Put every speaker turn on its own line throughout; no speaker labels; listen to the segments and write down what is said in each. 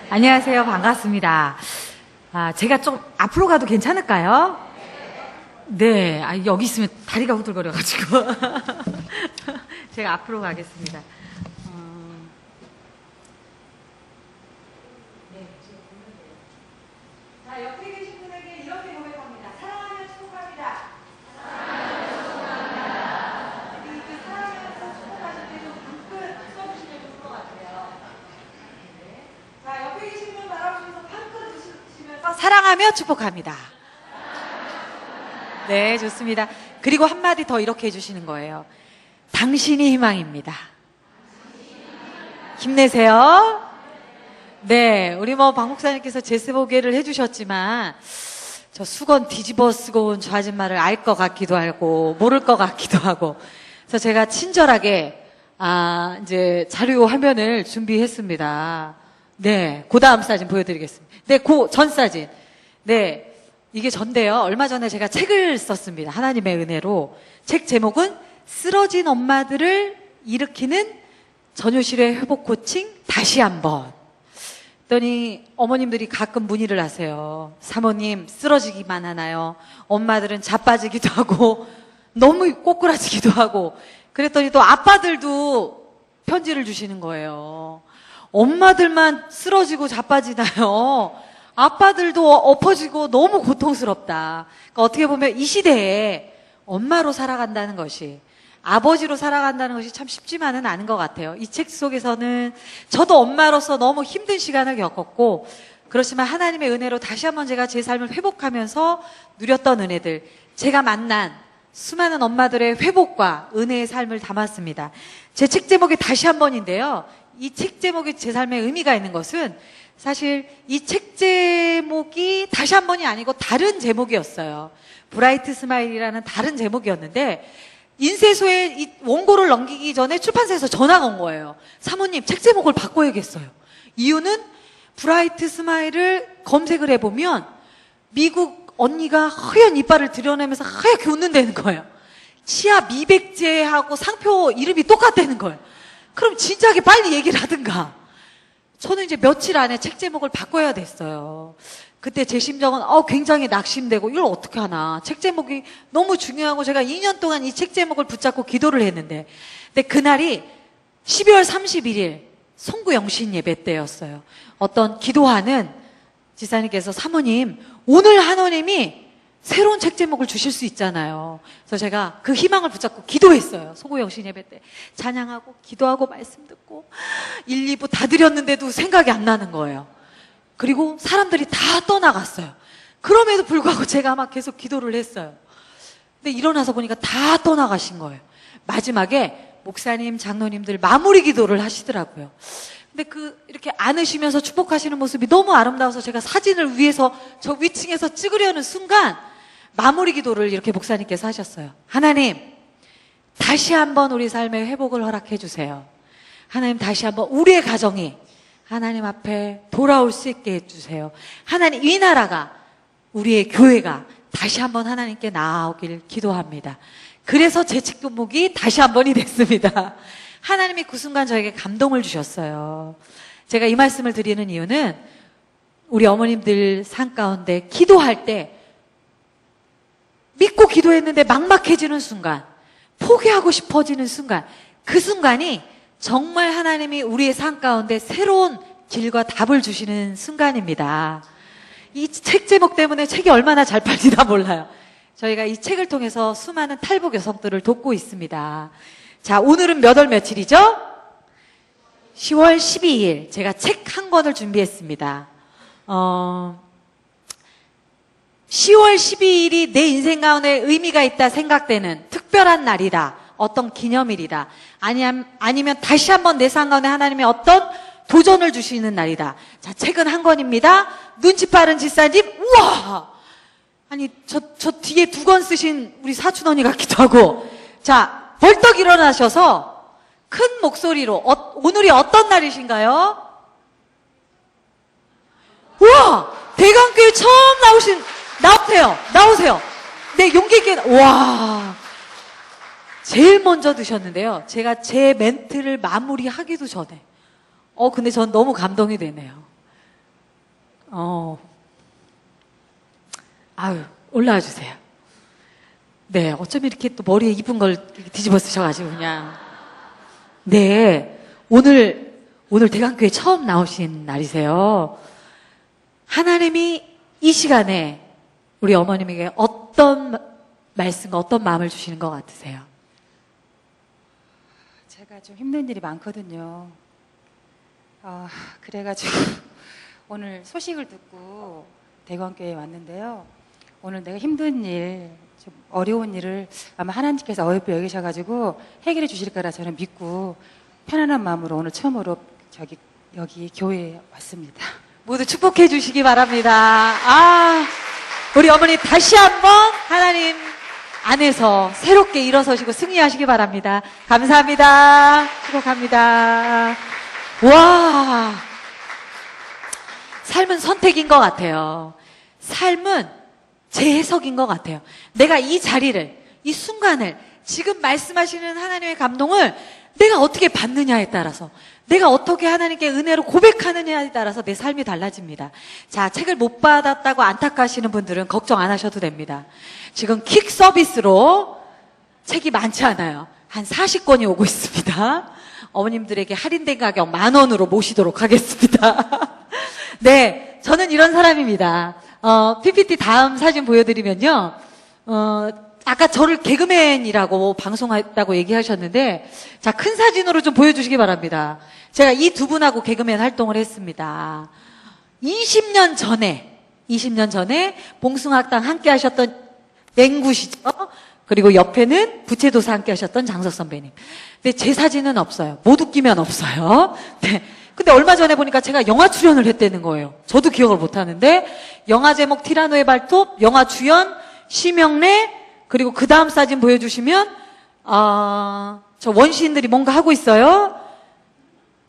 안녕하세요. 반갑습니다. 제가 좀 앞으로 가도 괜찮을까요? 네. 여기 있으면 다리가 후들거려가지고. 제가 앞으로 가겠습니다. 네. 자, 옆에 계신 분에게 이렇게 고백합니다. 사랑하며 축복합니다. 사랑하며 축복합니다. 그 사랑하면서 축복하실 때도 방금 써주시면 좋을 것 같아요. 네. 자, 옆에 계신 분 바라보시면서 방금 드시면서 사랑하며 축복합니다. 네, 좋습니다. 그리고 한마디 더 이렇게 해주시는 거예요. 당신이 희망입니다. 힘내세요. 네, 우리 박 목사님께서 제스보게를 해주셨지만 저 수건 뒤집어 쓰고 온 저 아줌마를 알 것 같기도 하고 모를 것 같기도 하고, 그래서 제가 친절하게 이제 자료 화면을 준비했습니다. 네, 그 다음 사진 보여드리겠습니다. 네, 그 전 사진. 네, 이게 전데요. 얼마 전에 제가 책을 썼습니다. 하나님의 은혜로. 책 제목은 쓰러진 엄마들을 일으키는 전효실의 회복 코칭 다시 한번. 그랬더니 어머님들이 가끔 문의를 하세요. 사모님, 쓰러지기만 하나요? 엄마들은 자빠지기도 하고 너무 꼬꾸라지기도 하고. 그랬더니 또 아빠들도 편지를 주시는 거예요. 엄마들만 쓰러지고 자빠지나요? 아빠들도 엎어지고 너무 고통스럽다. 그러니까 어떻게 보면 이 시대에 엄마로 살아간다는 것이, 아버지로 살아간다는 것이 참 쉽지만은 않은 것 같아요. 이 책 속에서는 저도 엄마로서 너무 힘든 시간을 겪었고, 그렇지만 하나님의 은혜로 다시 한번 제가 제 삶을 회복하면서 누렸던 은혜들, 제가 만난 수많은 엄마들의 회복과 은혜의 삶을 담았습니다. 제 책 제목이 다시 한번인데요. 이 책 제목이 제 삶에 의미가 있는 것은 사실 이 책 제목이 다시 한 번이 아니고 다른 제목이었어요. 브라이트 스마일이라는 다른 제목이었는데, 인쇄소에 이 원고를 넘기기 전에 출판사에서 전화가 온 거예요. 사모님, 책 제목을 바꿔야겠어요. 이유는 브라이트 스마일을 검색을 해보면 미국 언니가 하얀 이빨을 드러내면서 하얗게 웃는다는 거예요. 치아 미백제하고 상표 이름이 똑같다는 거예요. 그럼 진작에 빨리 얘기를 하든가. 저는 이제 며칠 안에 책 제목을 바꿔야 됐어요. 그때 제 심정은 굉장히 낙심되고 이걸 어떻게 하나. 책 제목이 너무 중요하고 제가 2년 동안 이 책 제목을 붙잡고 기도를 했는데, 근데 그날이 12월 31일 송구영신 예배 때였어요. 어떤 기도하는 지사님께서 사모님, 오늘 하나님이 새로운 책 제목을 주실 수 있잖아요. 그래서 제가 그 희망을 붙잡고 기도했어요. 송구영신 예배 때 찬양하고 기도하고 말씀 듣고 1, 2부 다 드렸는데도 생각이 안 나는 거예요. 그리고 사람들이 다 떠나갔어요. 그럼에도 불구하고 제가 막 계속 기도를 했어요. 근데 일어나서 보니까 다 떠나가신 거예요. 마지막에 목사님, 장로님들 마무리 기도를 하시더라고요. 근데 이렇게 안으시면서 축복하시는 모습이 너무 아름다워서 제가 사진을 위에서 저 위층에서 찍으려는 순간 마무리 기도를 이렇게 목사님께서 하셨어요. 하나님, 다시 한번 우리 삶의 회복을 허락해 주세요. 하나님, 다시 한번 우리의 가정이 하나님 앞에 돌아올 수 있게 해주세요. 하나님, 이 나라가, 우리의 교회가 다시 한번 하나님께 나아오길 기도합니다. 그래서 제 책 제목이 다시 한번이 됐습니다. 하나님이 그 순간 저에게 감동을 주셨어요. 제가 이 말씀을 드리는 이유는 우리 어머님들 삶 가운데 기도할 때 믿고 기도했는데 막막해지는 순간, 포기하고 싶어지는 순간, 그 순간이 정말 하나님이 우리의 삶 가운데 새로운 길과 답을 주시는 순간입니다. 이 책 제목 때문에 책이 얼마나 잘 팔리나 몰라요. 저희가 이 책을 통해서 수많은 탈북 여성들을 돕고 있습니다. 자, 오늘은 몇 월 며칠이죠? 10월 12일. 제가 책 한 권을 준비했습니다. 10월 12일이 내 인생 가운데 의미가 있다 생각되는 특별한 날이다. 어떤 기념일이다. 아니면 다시 한번 내 삶 가운데 하나님의 어떤 도전을 주시는 날이다. 자, 책은 한 권입니다. 눈치 빠른 지사님, 우와! 아니, 저 뒤에 2권 쓰신 우리 사촌 언니 같기도 하고. 자, 벌떡 일어나셔서 큰 목소리로, 오늘이 어떤 날이신가요? 우와! 대강교회 처음 나오세요. 네, 용기 있게, 와. 제일 먼저 드셨는데요. 제가 제 멘트를 마무리하기도 전에 근데 전 너무 감동이 되네요. 아유, 올라와 주세요. 네, 어쩜 이렇게 또 머리에 이쁜 걸 뒤집어 쓰셔가지고 그냥. 네, 오늘 대강교회 처음 나오신 날이세요. 하나님이 이 시간에 우리 어머님에게 어떤 말씀과 어떤 마음을 주시는 것 같으세요?
제가 좀 힘든 일이 많거든요. 그래가지고 오늘 소식을 듣고 대광교회에 왔는데요. 오늘 내가 힘든 일, 좀 어려운 일을 아마 하나님께서 어여삐 여기셔가지고 해결해 주실 거라 저는 믿고 편안한 마음으로 오늘 처음으로 여기 교회에 왔습니다.
모두 축복해 주시기 바랍니다. 우리 어머니 다시 한번 하나님 안에서 새롭게 일어서시고 승리하시기 바랍니다. 감사합니다. 축복합니다. 와, 삶은 선택인 것 같아요. 삶은 재해석인 것 같아요. 내가 이 자리를, 이 순간을, 지금 말씀하시는 하나님의 감동을 내가 어떻게 받느냐에 따라서, 내가 어떻게 하나님께 은혜로 고백하느냐에 따라서 내 삶이 달라집니다. 자, 책을 못 받았다고 안타까우시는 분들은 걱정 안 하셔도 됩니다. 지금 킥 서비스로 책이 많지 않아요. 한 40권이 오고 있습니다. 어머님들에게 할인된 가격 10,000원으로 모시도록 하겠습니다. 네, 저는 이런 사람입니다. PPT 다음 사진 보여드리면요. 아까 저를 개그맨이라고 방송했다고 얘기하셨는데, 자, 큰 사진으로 좀 보여주시기 바랍니다. 제가 이 두 분하고 개그맨 활동을 했습니다. 20년 전에 봉숭아학당 함께 하셨던 맹구시죠? 그리고 옆에는 부채도사 함께 하셨던 장석 선배님. 근데 제 사진은 없어요. 못 웃기면 없어요. 네. 근데 얼마 전에 보니까 제가 영화 출연을 했다는 거예요. 저도 기억을 못 하는데, 영화 제목 티라노의 발톱, 영화 주연, 심영래, 그리고 그 다음 사진 보여주시면, 저 원시인들이 뭔가 하고 있어요.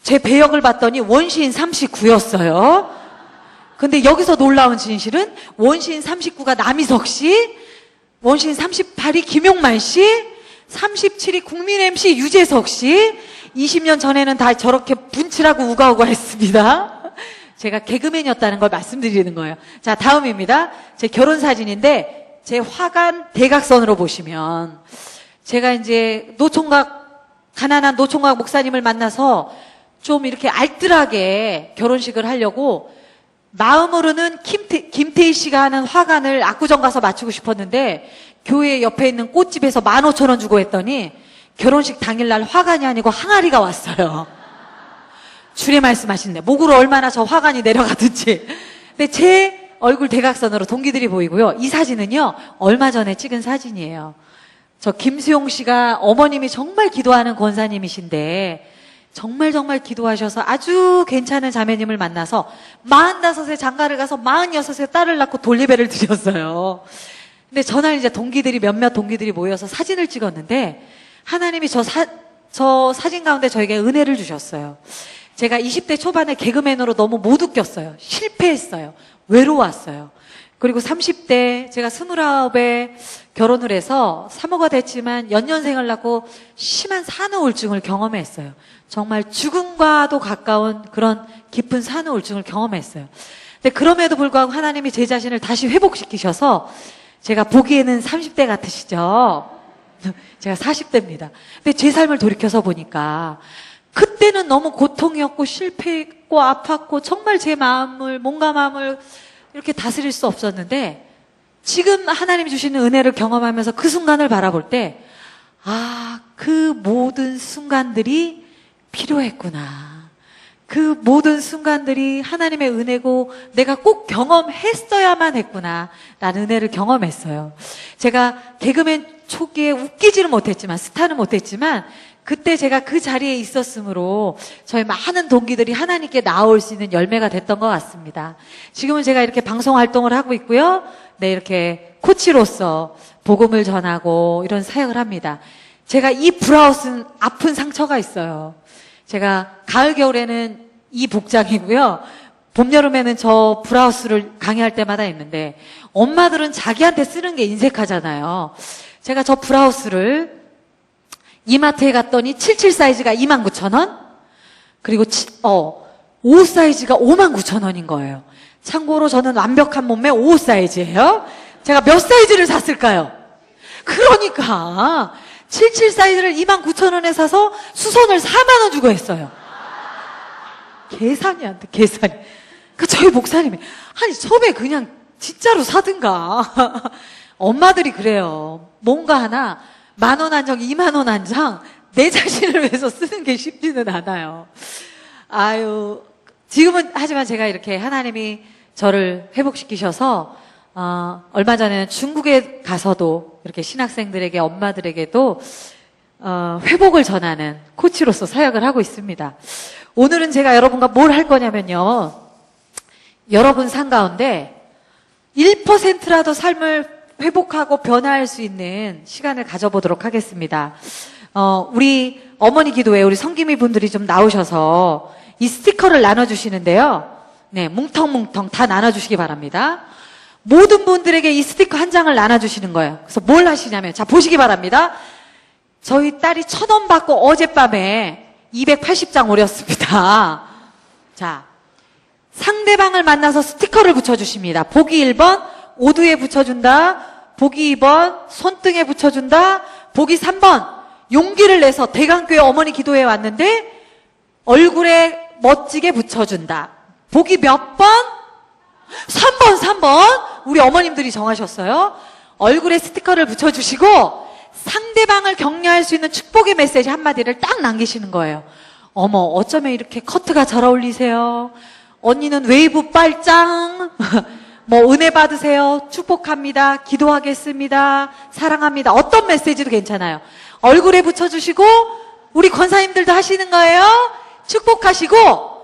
제 배역을 봤더니 원시인 39였어요. 근데 여기서 놀라운 진실은 원시인 39가 남희석 씨, 원시인 38이 김용만 씨, 37이 국민 MC 유재석 씨, 20년 전에는 다 저렇게 분칠하고 우가우가 했습니다. 제가 개그맨이었다는 걸 말씀드리는 거예요. 자, 다음입니다. 제 결혼 사진인데, 제 화관 대각선으로 보시면, 제가 이제 가난한 노총각 목사님을 만나서 좀 이렇게 알뜰하게 결혼식을 하려고 마음으로는 김태희 씨가 하는 화관을 압구정 가서 맞추고 싶었는데, 교회 옆에 있는 꽃집에서 15,000원 주고 했더니 결혼식 당일날 화관이 아니고 항아리가 왔어요. 주례 말씀하시는데 목으로 얼마나 저 화관이 내려가든지. 근데 제 얼굴 대각선으로 동기들이 보이고요. 이 사진은요, 얼마 전에 찍은 사진이에요. 저 김수용 씨가 어머님이 정말 기도하는 권사님이신데 정말 기도하셔서 아주 괜찮은 자매님을 만나서 45세 장가를 가서 46세 딸을 낳고 돌예배를 드렸어요. 근데 전날 이제 몇몇 동기들이 모여서 사진을 찍었는데 하나님이 저 사진 가운데 저에게 은혜를 주셨어요. 제가 20대 초반에 개그맨으로 너무 못 웃겼어요. 실패했어요. 외로웠어요. 그리고 30대 제가 29에 결혼을 해서 사모가 됐지만 연년생을 낳고 심한 산후 우울증을 경험했어요. 정말 죽음과도 가까운 그런 깊은 산후 우울증을 경험했어요. 근데 그럼에도 불구하고 하나님이 제 자신을 다시 회복시키셔서 제가 보기에는 30대 같으시죠? 제가 40대입니다. 근데 제 삶을 돌이켜서 보니까 그때는 너무 고통이었고 실패했고 아팠고 정말 제 몸과 마음을 이렇게 다스릴 수 없었는데 지금 하나님이 주시는 은혜를 경험하면서 그 순간을 바라볼 때 그 모든 순간들이 필요했구나. 그 모든 순간들이 하나님의 은혜고 내가 꼭 경험했어야만 했구나 라는 은혜를 경험했어요. 제가 개그맨 초기에 웃기지는 못했지만 스타는 못했지만 그때 제가 그 자리에 있었으므로 저희 많은 동기들이 하나님께 나올 수 있는 열매가 됐던 것 같습니다. 지금은 제가 이렇게 방송 활동을 하고 있고요. 네, 이렇게 코치로서 복음을 전하고 이런 사역을 합니다. 제가 이 브라우스는 아픈 상처가 있어요. 제가 가을 겨울에는 이 복장이고요. 봄 여름에는 저 브라우스를 강의할 때마다 있는데 엄마들은 자기한테 쓰는 게 인색하잖아요. 제가 저 브라우스를 이마트에 갔더니 77 사이즈가 29,000원, 그리고 옷 사이즈가 59,000원인 거예요. 참고로 저는 완벽한 몸매 5 사이즈예요. 제가 몇 사이즈를 샀을까요? 그러니까 77 사이즈를 29,000원에 사서 수선을 4만 원 주고 했어요. 계산이 안 돼, 계산이. 그 저희 목사님이 아니 처음에 그냥 진짜로 사든가. 엄마들이 그래요. 뭔가 하나 10,000원 한 장, 20,000원 한 장 내 자신을 위해서 쓰는 게 쉽지는 않아요. 아유, 지금은 하지만 제가 이렇게 하나님이 저를 회복시키셔서 얼마 전에는 중국에 가서도 이렇게 신학생들에게 엄마들에게도 회복을 전하는 코치로서 사역을 하고 있습니다. 오늘은 제가 여러분과 뭘 할 거냐면요. 여러분 삶 가운데 1%라도 삶을 회복하고 변화할 수 있는 시간을 가져보도록 하겠습니다. 우리 어머니 기도회 우리 성기미 분들이 좀 나오셔서 이 스티커를 나눠주시는데요. 네, 뭉텅뭉텅 다 나눠주시기 바랍니다. 모든 분들에게 이 스티커 한 장을 나눠주시는 거예요. 그래서 뭘 하시냐면, 자, 보시기 바랍니다. 저희 딸이 1,000원 받고 어젯밤에 280장 오렸습니다. 자, 상대방을 만나서 스티커를 붙여주십니다. 보기 1번, 오두에 붙여준다. 보기 2번, 손등에 붙여준다. 보기 3번, 용기를 내서 대강교회 어머니 기도회에 왔는데 얼굴에 멋지게 붙여준다. 보기 몇 번? 3번. 우리 어머님들이 정하셨어요. 얼굴에 스티커를 붙여주시고 상대방을 격려할 수 있는 축복의 메시지 한마디를 딱 남기시는 거예요. 어머, 어쩌면 이렇게 커트가 잘 어울리세요. 언니는 웨이브 빨짱. 뭐 은혜 받으세요. 축복합니다. 기도하겠습니다. 사랑합니다. 어떤 메시지도 괜찮아요. 얼굴에 붙여주시고 우리 권사님들도 하시는 거예요. 축복하시고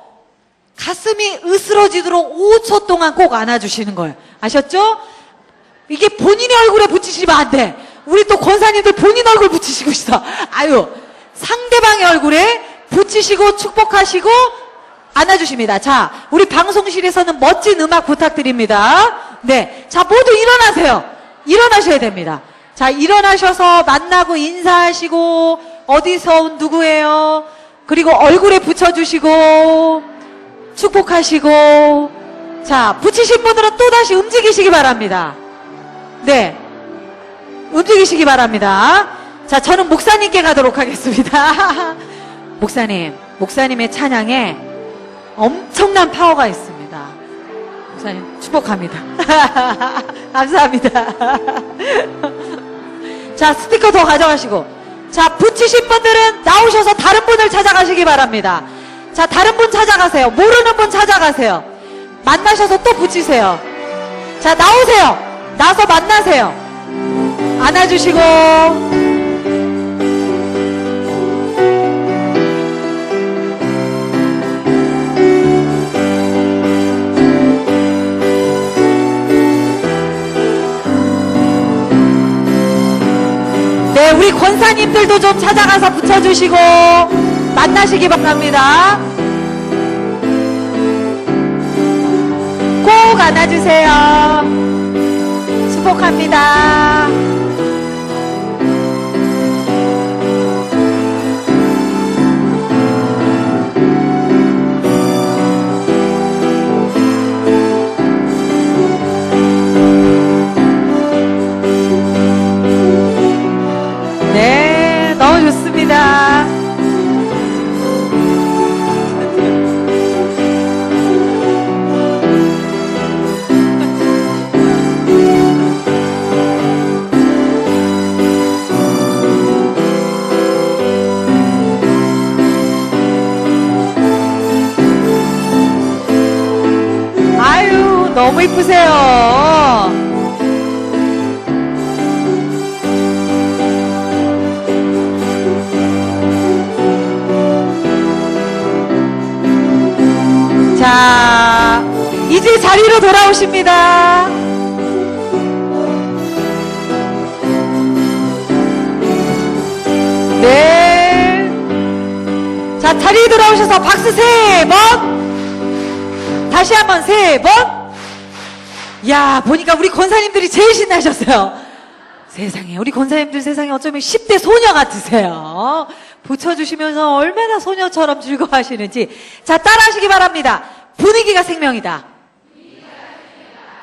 가슴이 으스러지도록 5초 동안 꼭 안아주시는 거예요. 아셨죠? 이게 본인의 얼굴에 붙이시면 안 돼. 우리 또 권사님들 본인 얼굴 붙이시고 있어. 아유, 상대방의 얼굴에 붙이시고 축복하시고 안아주십니다. 자, 우리 방송실에서는 멋진 음악 부탁드립니다. 네. 자, 모두 일어나세요. 일어나셔야 됩니다. 자, 일어나셔서 만나고 인사하시고, 어디서 온 누구예요? 그리고 얼굴에 붙여주시고, 축복하시고, 자, 붙이신 분들은 또다시 움직이시기 바랍니다. 네. 움직이시기 바랍니다. 자, 저는 목사님께 가도록 하겠습니다. 목사님의 찬양에 엄청난 파워가 있습니다. 목사님, 축복합니다. 감사합니다. 자, 스티커 더 가져가시고. 자, 붙이신 분들은 나오셔서 다른 분을 찾아가시기 바랍니다. 자, 다른 분 찾아가세요. 모르는 분 찾아가세요. 만나셔서 또 붙이세요. 자, 나오세요. 나서 만나세요. 안아주시고. 네, 우리 권사님들도 좀 찾아가서 붙여주시고 만나시기 바랍니다. 꼭 안아주세요. 축복합니다. 네, 너무 좋습니다. 아유, 너무 이쁘세요. 자, 이제 자리로 돌아오십니다. 네. 자, 자리에 돌아오셔서 박수 3번. 다시 한번 3번. 야, 보니까 우리 권사님들이 제일 신나셨어요. 세상에, 우리 권사님들 세상에 어쩌면 10대 소녀 같으세요. 붙여주시면서 얼마나 소녀처럼 즐거워하시는지. 자, 따라하시기 바랍니다. 분위기가 생명이다.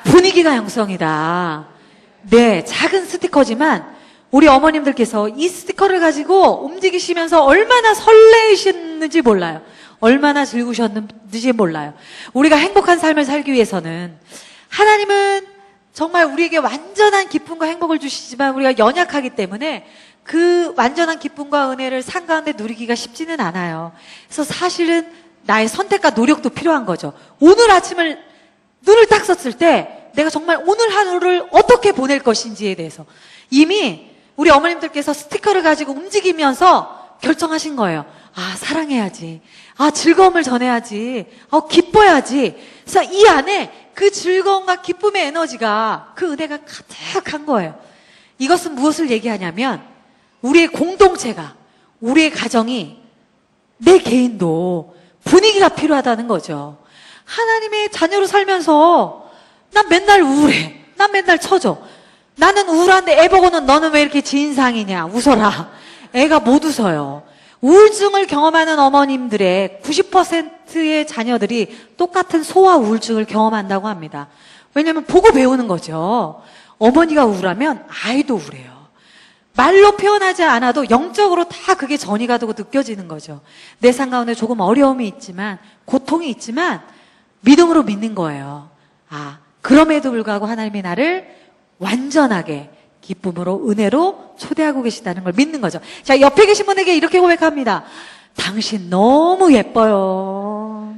분위기가 영성이다. 네, 작은 스티커지만 우리 어머님들께서 이 스티커를 가지고 움직이시면서 얼마나 설레이셨는지 몰라요. 얼마나 즐거우셨는지 몰라요. 우리가 행복한 삶을 살기 위해서는 하나님은 정말 우리에게 완전한 기쁨과 행복을 주시지만 우리가 연약하기 때문에 그 완전한 기쁨과 은혜를 삶 가운데 누리기가 쉽지는 않아요. 그래서 사실은 나의 선택과 노력도 필요한 거죠. 오늘 아침을 눈을 딱 썼을 때 내가 정말 오늘 하루를 어떻게 보낼 것인지에 대해서 이미 우리 어머님들께서 스티커를 가지고 움직이면서 결정하신 거예요. 아, 사랑해야지. 아, 즐거움을 전해야지. 기뻐야지. 그래서 이 안에 그 즐거움과 기쁨의 에너지가 그 은혜가 가득한 거예요. 이것은 무엇을 얘기하냐면 우리의 공동체가, 우리의 가정이, 내 개인도 분위기가 필요하다는 거죠. 하나님의 자녀로 살면서 난 맨날 우울해. 난 맨날 처져. 나는 우울한데 애 보고는 너는 왜 이렇게 진상이냐. 웃어라. 애가 못 웃어요. 우울증을 경험하는 어머님들의 90%의 자녀들이 똑같은 소아 우울증을 경험한다고 합니다. 왜냐하면 보고 배우는 거죠. 어머니가 우울하면 아이도 우울해요. 말로 표현하지 않아도 영적으로 다 그게 전이가 되고 느껴지는 거죠. 내 삶 가운데 조금 어려움이 있지만, 고통이 있지만 믿음으로 믿는 거예요. 아, 그럼에도 불구하고 하나님이 나를 완전하게 기쁨으로, 은혜로 초대하고 계시다는 걸 믿는 거죠. 자, 옆에 계신 분에게 이렇게 고백합니다. 당신 너무 예뻐요.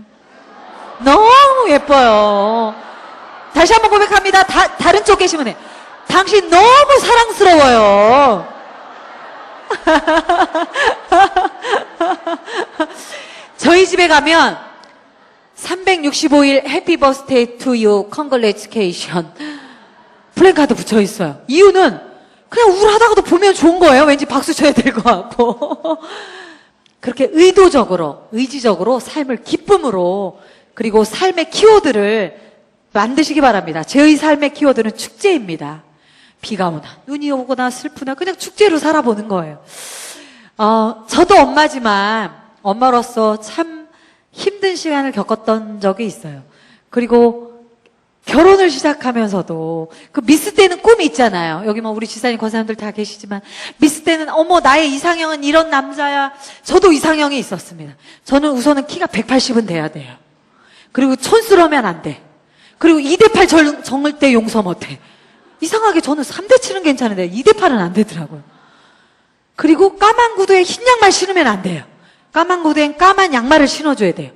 너무 예뻐요. 다시 한번 고백합니다. 다른 쪽 계신 분에 당신 너무 사랑스러워요. 저희 집에 가면 365일 해피 버스데이 투 유 컨글레츠케이션 플랜카드 붙여 있어요. 이유는 그냥 우울하다가도 보면 좋은 거예요. 왠지 박수 쳐야 될 것 같고. 그렇게 의도적으로, 의지적으로 삶을 기쁨으로, 그리고 삶의 키워드를 만드시기 바랍니다. 제 삶의 키워드는 축제입니다. 비가 오나 눈이 오거나 슬프나 그냥 축제로 살아보는 거예요. 저도 엄마지만 엄마로서 참 힘든 시간을 겪었던 적이 있어요. 그리고 결혼을 시작하면서도 그 미스 때는 꿈이 있잖아요. 여기 뭐 우리 지사님 권사님들 다 계시지만 미스 때는 어머 나의 이상형은 이런 남자야. 저도 이상형이 있었습니다. 저는 우선은 키가 180은 돼야 돼요. 그리고 촌스러우면 안 돼. 그리고 2대8 정을 때 용서 못해. 이상하게 저는 3대7은 괜찮은데 2대8은 안 되더라고요. 그리고 까만 구두에 흰 양말 신으면 안 돼요. 까만 구두엔 까만 양말을 신어줘야 돼요.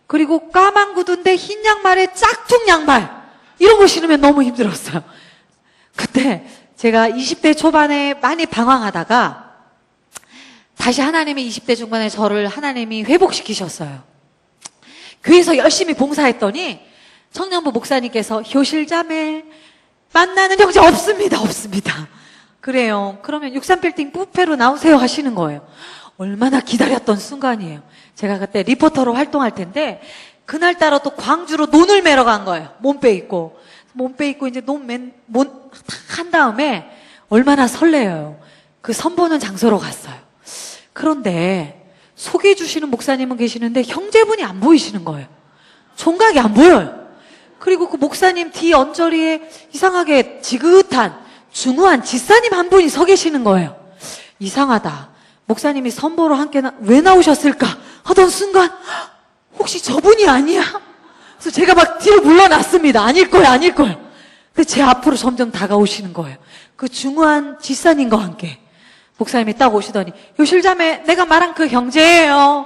그리고 까만 구두인데 흰 양말에 짝퉁 양말 이런 거 신으면 너무 힘들었어요. 그때 제가 20대 초반에 많이 방황하다가 다시 하나님이 20대 중반에 저를 하나님이 회복시키셨어요. 교회에서 열심히 봉사했더니 청년부 목사님께서 효실자매 만나는 형제 없습니다. 그래요. 그러면 63빌딩 뷔페로 나오세요 하시는 거예요. 얼마나 기다렸던 순간이에요. 제가 그때 리포터로 활동할 텐데 그날따라 또 광주로 논을 매러 간 거예요. 몸빼 입고 이제 한 다음에 얼마나 설레요. 그 선보는 장소로 갔어요. 그런데 소개해 주시는 목사님은 계시는데 형제분이 안 보이시는 거예요. 총각이 안 보여요. 그리고 그 목사님 뒤 언저리에 이상하게 지긋한 중후한 지사님 한 분이 서 계시는 거예요. 이상하다. 목사님이 선보러 함께 왜 나오셨을까 하던 순간 혹시 저분이 아니야? 그래서 제가 막 뒤로 물러났습니다. 아닐 거야. 근데 제 앞으로 점점 다가오시는 거예요. 그 중후한 지사님과 함께 목사님이 딱 오시더니 요실자매 내가 말한 그 형제예요.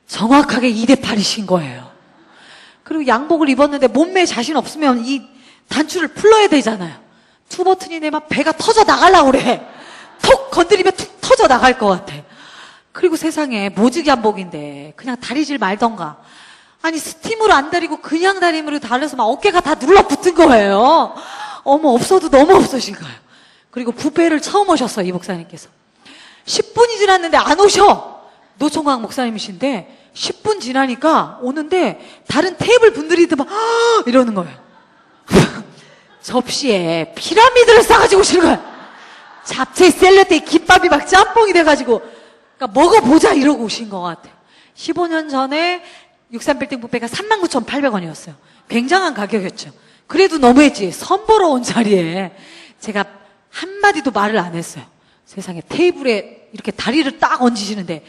정확하게 2대8이신 거예요. 그리고 양복을 입었는데 몸매에 자신 없으면 이 단추를 풀러야 되잖아요. 투버튼이네 막 배가 터져 나가려고 그래. 톡 건드리면 툭 터져 나갈 것 같아. 그리고 세상에 모직이 한복인데 그냥 다리질 말던가. 아니 스팀으로 안 다리고 그냥 다리로 달려서 막 어깨가 다 눌러붙은 거예요. 어머 없어도 너무 없으신 거예요. 그리고 뷔페를 처음 오셨어요. 이 목사님께서. 10분이 지났는데 안 오셔. 노총각 목사님이신데 10분 지나니까 오는데 다른 테이블 분들이 막 이러는 거예요. 접시에 피라미드를 싸가지고 오시는 거예요. 잡채 샐러드에 김밥이 막 짬뽕이 돼가지고 그러니까 먹어보자 이러고 오신 것 같아요. 15년 전에 63빌딩 뷔페가 39,800원이었어요. 굉장한 가격이었죠. 그래도 너무했지. 선보러 온 자리에 제가 한마디도 말을 안 했어요. 세상에 테이블에 이렇게 다리를 딱 얹으시는데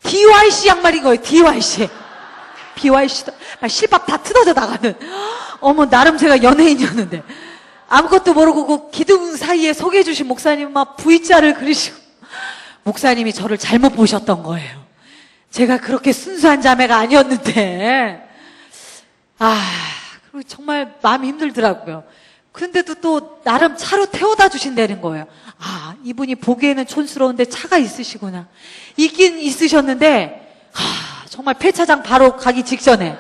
DYC 양말인 거예요. DYC. BYC도 실밥 다 뜯어져 나가는. 어머 나름 제가 연예인이었는데 아무것도 모르고 그 기둥 사이에 소개해 주신 목사님 막 V자를 그리시고 목사님이 저를 잘못 보셨던 거예요. 제가 그렇게 순수한 자매가 아니었는데 그리고 정말 마음이 힘들더라고요. 근데도 또 나름 차로 태워다 주신다는 거예요. 이분이 보기에는 촌스러운데 차가 있으시구나. 있긴 있으셨는데 정말 폐차장 바로 가기 직전에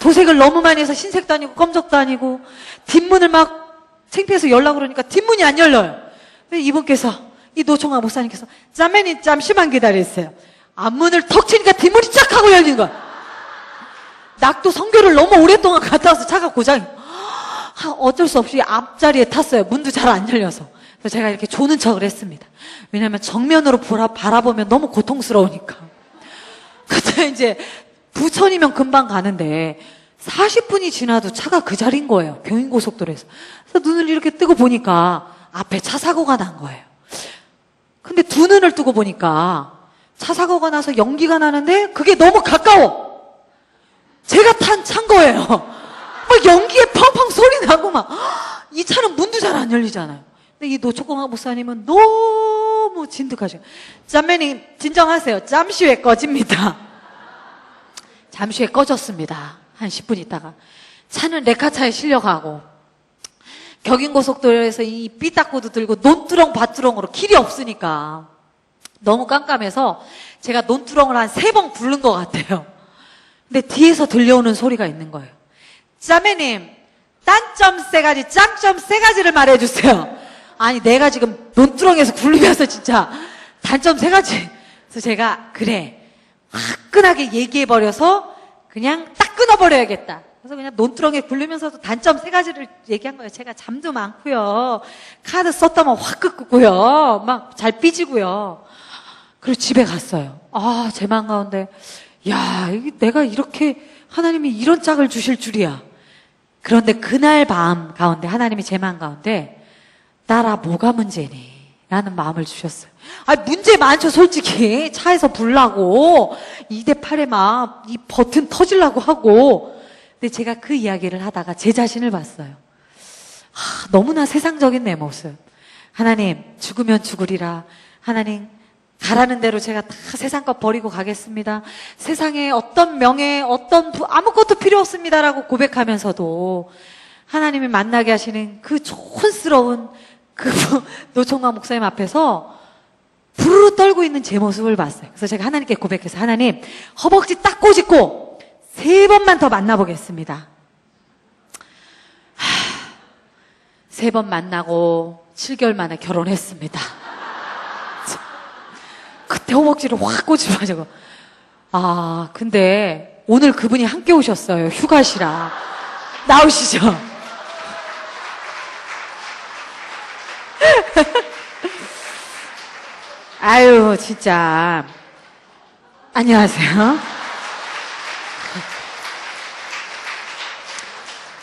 도색을 너무 많이 해서 흰색도 아니고 검정도 아니고 뒷문을 막 창피해서 열라고 그러니까 뒷문이 안 열려요. 근데 이분께서 이 노총아 목사님께서 자매님 잠시만 기다리세요. 앞문을 턱 치니까 뒷문이 쫙 하고 열리는 거야. 낙도 성교를 너무 오랫동안 갔다 와서 차가 고장이 어쩔 수 없이 앞자리에 탔어요. 문도 잘 안 열려서. 그래서 제가 이렇게 조는 척을 했습니다. 왜냐하면 정면으로 바라보면 너무 고통스러우니까. 그때 이제 부천이면 금방 가는데 40분이 지나도 차가 그 자리인 거예요. 경인고속도로에서. 그래서 눈을 이렇게 뜨고 보니까 앞에 차 사고가 난 거예요. 근데 두 눈을 뜨고 보니까 차 사고가 나서 연기가 나는데 그게 너무 가까워. 제가 탄 차인 거예요. 막 연기에 펑펑 소리 나고 막 이 차는 문도 잘 안 열리잖아요. 근데 이 노초공학 목사님은 너무 진득하셔. 자매님 진정하세요. 잠시 후에 꺼집니다. 잠시 후에 꺼졌습니다. 한 10분 있다가 차는 레카차에 실려가고 경인고속도로에서 이 삐딱구도 들고 논두렁 밭두렁으로 길이 없으니까 너무 깜깜해서 제가 논두렁을 한 3번 굴른 것 같아요. 근데 뒤에서 들려오는 소리가 있는 거예요. 자매님 단점 세 가지 짱점 세 가지를 말해주세요. 아니 내가 지금 논두렁에서 굴리면서 진짜 단점 3가지. 그래서 제가 그래 화끈하게 얘기해버려서 그냥 딱 끊어버려야겠다. 그래서 그냥 논두렁에 굴리면서도 단점 3가지를 얘기한 거예요. 제가 잠도 많고요. 카드 썼다면 확 끄고요. 막 잘 삐지고요. 그리고 집에 갔어요. 제 마음 가운데 야, 이게 내가 이렇게 하나님이 이런 짝을 주실 줄이야. 그런데 그날 밤 가운데 하나님이 제 마음 가운데 나라 뭐가 문제니? 라는 마음을 주셨어요. 문제 많죠, 솔직히. 차에서 불나고, 2대8에 막, 이 버튼 터지려고 하고. 근데 제가 그 이야기를 하다가 제 자신을 봤어요. 너무나 세상적인 내 모습. 하나님, 죽으면 죽으리라. 하나님, 가라는 대로 제가 다 세상 것 버리고 가겠습니다. 세상에 어떤 명예, 아무것도 필요 없습니다라고 고백하면서도 하나님이 만나게 하시는 그 촌스러운 그 노총각 목사님 앞에서 부르르 떨고 있는 제 모습을 봤어요. 그래서 제가 하나님께 고백해서 하나님 허벅지 딱 꼬집고 3번만 더 만나보겠습니다. 3번 만나고 7개월 만에 결혼했습니다. 그때 허벅지를 확 꼬집어가지고 근데 오늘 그분이 함께 오셨어요. 휴가시라. 나오시죠. 아유 진짜 안녕하세요.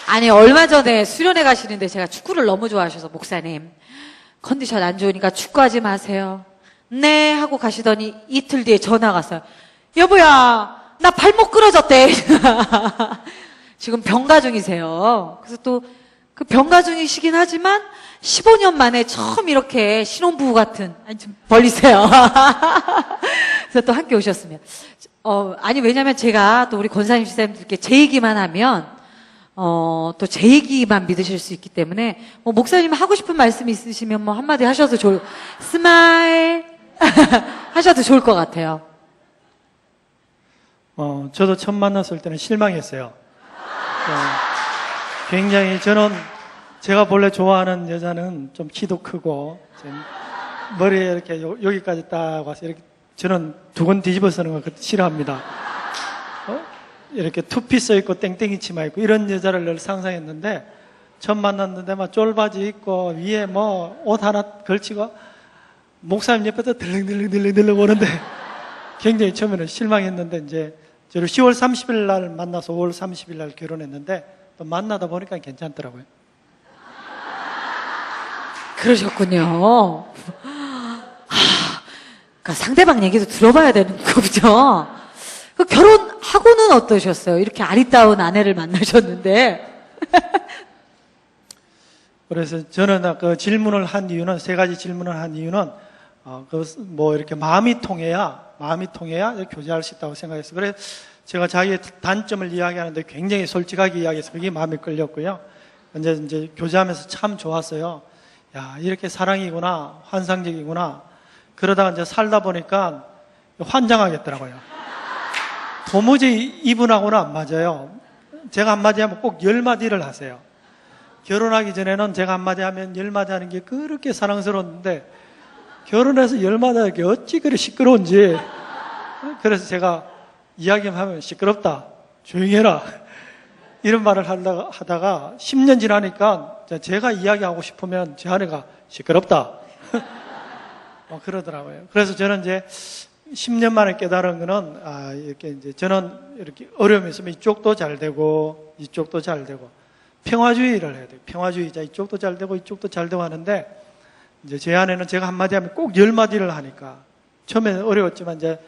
아니 얼마 전에 수련회 가시는데 제가 축구를 너무 좋아하셔서 목사님 컨디션 안 좋으니까 축구하지 마세요. 네 하고 가시더니 이틀 뒤에 전화가 왔어요. 여보야 나 발목 끊어졌대. 지금 병가 중이세요. 그래서 또 그 병가 중이시긴 하지만 15년 만에 처음 이렇게 신혼부부 같은, 좀 벌리세요. 그래서 또 함께 오셨으면. 왜냐면 제가 또 우리 권사님 집사님들께 제 얘기만 하면, 또 제 얘기만 믿으실 수 있기 때문에, 목사님 하고 싶은 말씀 있으시면 한마디 하셔도 스마일! 하셔도 좋을 것 같아요.
저도 처음 만났을 때는 실망했어요. 굉장히 저는 제가 본래 좋아하는 여자는 좀 키도 크고 좀 머리에 이렇게 여기까지 딱 와서 이렇게 저는 두건 뒤집어 쓰는 거 싫어합니다. 이렇게 투피 써 있고 땡땡이 치마 있고 이런 여자를 늘 상상했는데 처음 만났는데 막 쫄바지 입고 위에 옷 하나 걸치고 목사님 옆에서 들렁들렁 오는데 굉장히 처음에는 실망했는데 이제 저를 10월 30일 날 만나서 5월 30일 날 결혼했는데 또 만나다 보니까 괜찮더라고요.
그러셨군요. 그러니까 상대방 얘기도 들어봐야 되는 거죠. 그 결혼하고는 어떠셨어요? 이렇게 아리따운 아내를 만나셨는데.
그래서 저는 그 질문을 한 이유는, 세 가지 질문을 한 이유는, 이렇게 마음이 통해야 교제할 수 있다고 생각했어요. 그래서 제가 자기의 단점을 이야기하는데 굉장히 솔직하게 이야기해서 그게 마음에 끌렸고요. 이제 교제하면서 참 좋았어요. 야, 이렇게 사랑이구나, 환상적이구나. 그러다가 이제 살다 보니까 환장하겠더라고요. 도무지 이분하고는 안 맞아요. 제가 한마디 하면 꼭 10마디를 하세요. 결혼하기 전에는 제가 한마디 하면 10마디 하는 게 그렇게 사랑스러웠는데 결혼해서 10마디 하는 게 어찌 그리 시끄러운지. 그래서 제가 이야기만 하면 시끄럽다, 조용히 해라, 이런 말을 하다가 10년 지나니까 제가 이야기하고 싶으면 제 아내가 시끄럽다 그러더라고요. 그래서 저는 이제 10년 만에 깨달은 거는, 이렇게 이제 저는 이렇게 어려움이 있으면 이쪽도 잘 되고 이쪽도 잘 되고 평화주의를 해야 돼요. 평화주의자, 이쪽도 잘 되고 이쪽도 잘 되고 하는데, 이제 제 아내는 제가 한마디 하면 꼭 10마디를 하니까 처음에는 어려웠지만 이제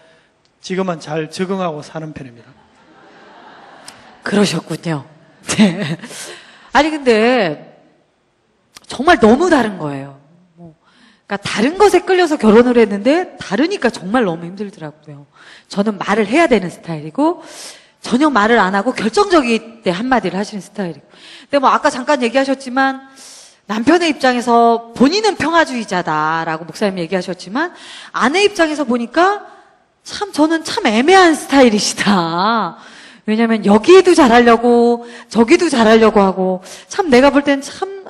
지금은 잘 적응하고 사는 편입니다.
그러셨군요. 네. 아니, 근데 정말 너무 다른 거예요. 그러니까 다른 것에 끌려서 결혼을 했는데 다르니까 정말 너무 힘들더라고요. 저는 말을 해야 되는 스타일이고 전혀 말을 안 하고 결정적일 때 한마디를 하시는 스타일이고. 근데 뭐 아까 잠깐 얘기하셨지만 남편의 입장에서 본인은 평화주의자다라고 목사님 얘기하셨지만 아내 입장에서 보니까 참 저는 참 애매한 스타일이시다. 왜냐면 여기에도 잘하려고 저기도 잘하려고 하고 참 내가 볼 땐 참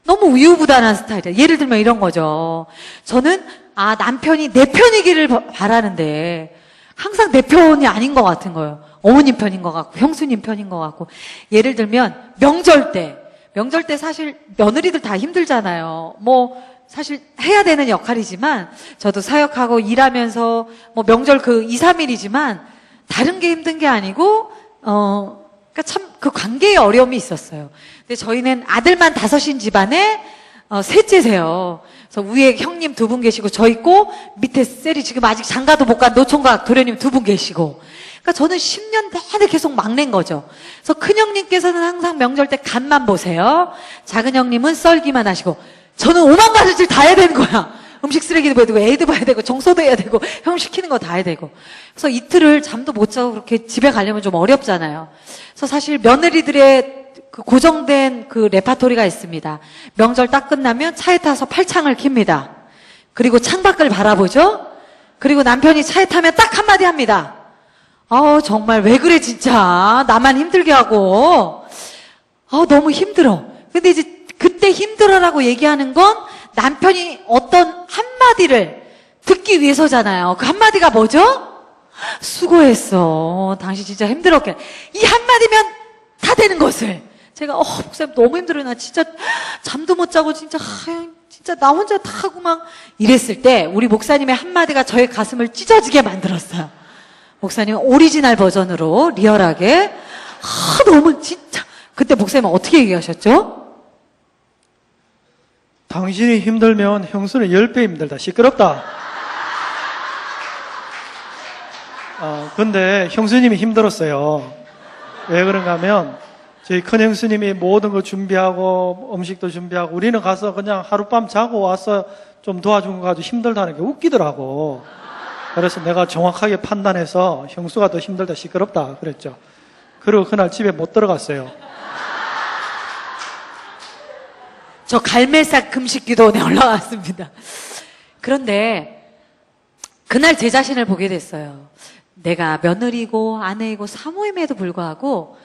너무 우유부단한 스타일이에요. 예를 들면 이런 거죠. 저는 남편이 내 편이기를 바라는데 항상 내 편이 아닌 것 같은 거예요. 어머님 편인 것 같고 형수님 편인 것 같고. 예를 들면 명절 때 사실 며느리들 다 힘들잖아요. 뭐 사실 해야 되는 역할이지만 저도 사역하고 일하면서 뭐 명절 그 2, 3일이지만 다른 게 힘든 게 아니고 그러니까 참 그 관계에 어려움이 있었어요. 근데 저희는 아들만 5인 집안에 셋째세요. 그래서 위에 형님 2분 계시고 저 있고 밑에 셀이 지금 아직 장가도 못 간 노총각 도련님 2분 계시고. 그러니까 저는 10년 내내 계속 막낸 거죠. 그래서 큰 형님께서는 항상 명절 때 간만 보세요. 작은 형님은 썰기만 하시고 저는 5만 가지 일 다 해야 되는 거야. 음식 쓰레기도 봐야 되고 애도 봐야 되고 청소도 해야 되고 형 시키는 거 다 해야 되고. 그래서 이틀을 잠도 못 자고 그렇게 집에 가려면 좀 어렵잖아요. 그래서 사실 며느리들의 그 고정된 그 레파토리가 있습니다. 명절 딱 끝나면 차에 타서 팔창을 킵니다. 그리고 창밖을 바라보죠. 그리고 남편이 차에 타면 딱 한마디 합니다. 정말 왜 그래 진짜 나만 힘들게 하고 너무 힘들어. 근데 이제 그때 힘들어라고 얘기하는 건 남편이 어떤 한마디를 듣기 위해서잖아요. 그 한마디가 뭐죠? 수고했어. 당신 진짜 힘들었겠. 이 한마디면 다 되는 것을 제가 목사님 너무 힘들어요. 나 진짜 잠도 못 자고 진짜 나 혼자 다 하고 막 이랬을 때 우리 목사님의 한마디가 저의 가슴을 찢어지게 만들었어요. 목사님 오리지널 버전으로 리얼하게 너무 진짜 그때 목사님은 어떻게 얘기하셨죠?
당신이 힘들면 형수는 10배 힘들다. 시끄럽다. 근데 형수님이 힘들었어요. 왜 그런가 하면 저희 큰 형수님이 모든 거 준비하고 음식도 준비하고 우리는 가서 그냥 하룻밤 자고 와서 좀 도와준 거 가지고 힘들다는 게 웃기더라고. 그래서 내가 정확하게 판단해서 형수가 더 힘들다, 시끄럽다 그랬죠. 그리고 그날 집에 못 들어갔어요.
저 갈매삭 금식기도원에 올라왔습니다. 그런데 그날 제 자신을 보게 됐어요. 내가 며느리고 아내이고 사모임에도 불구하고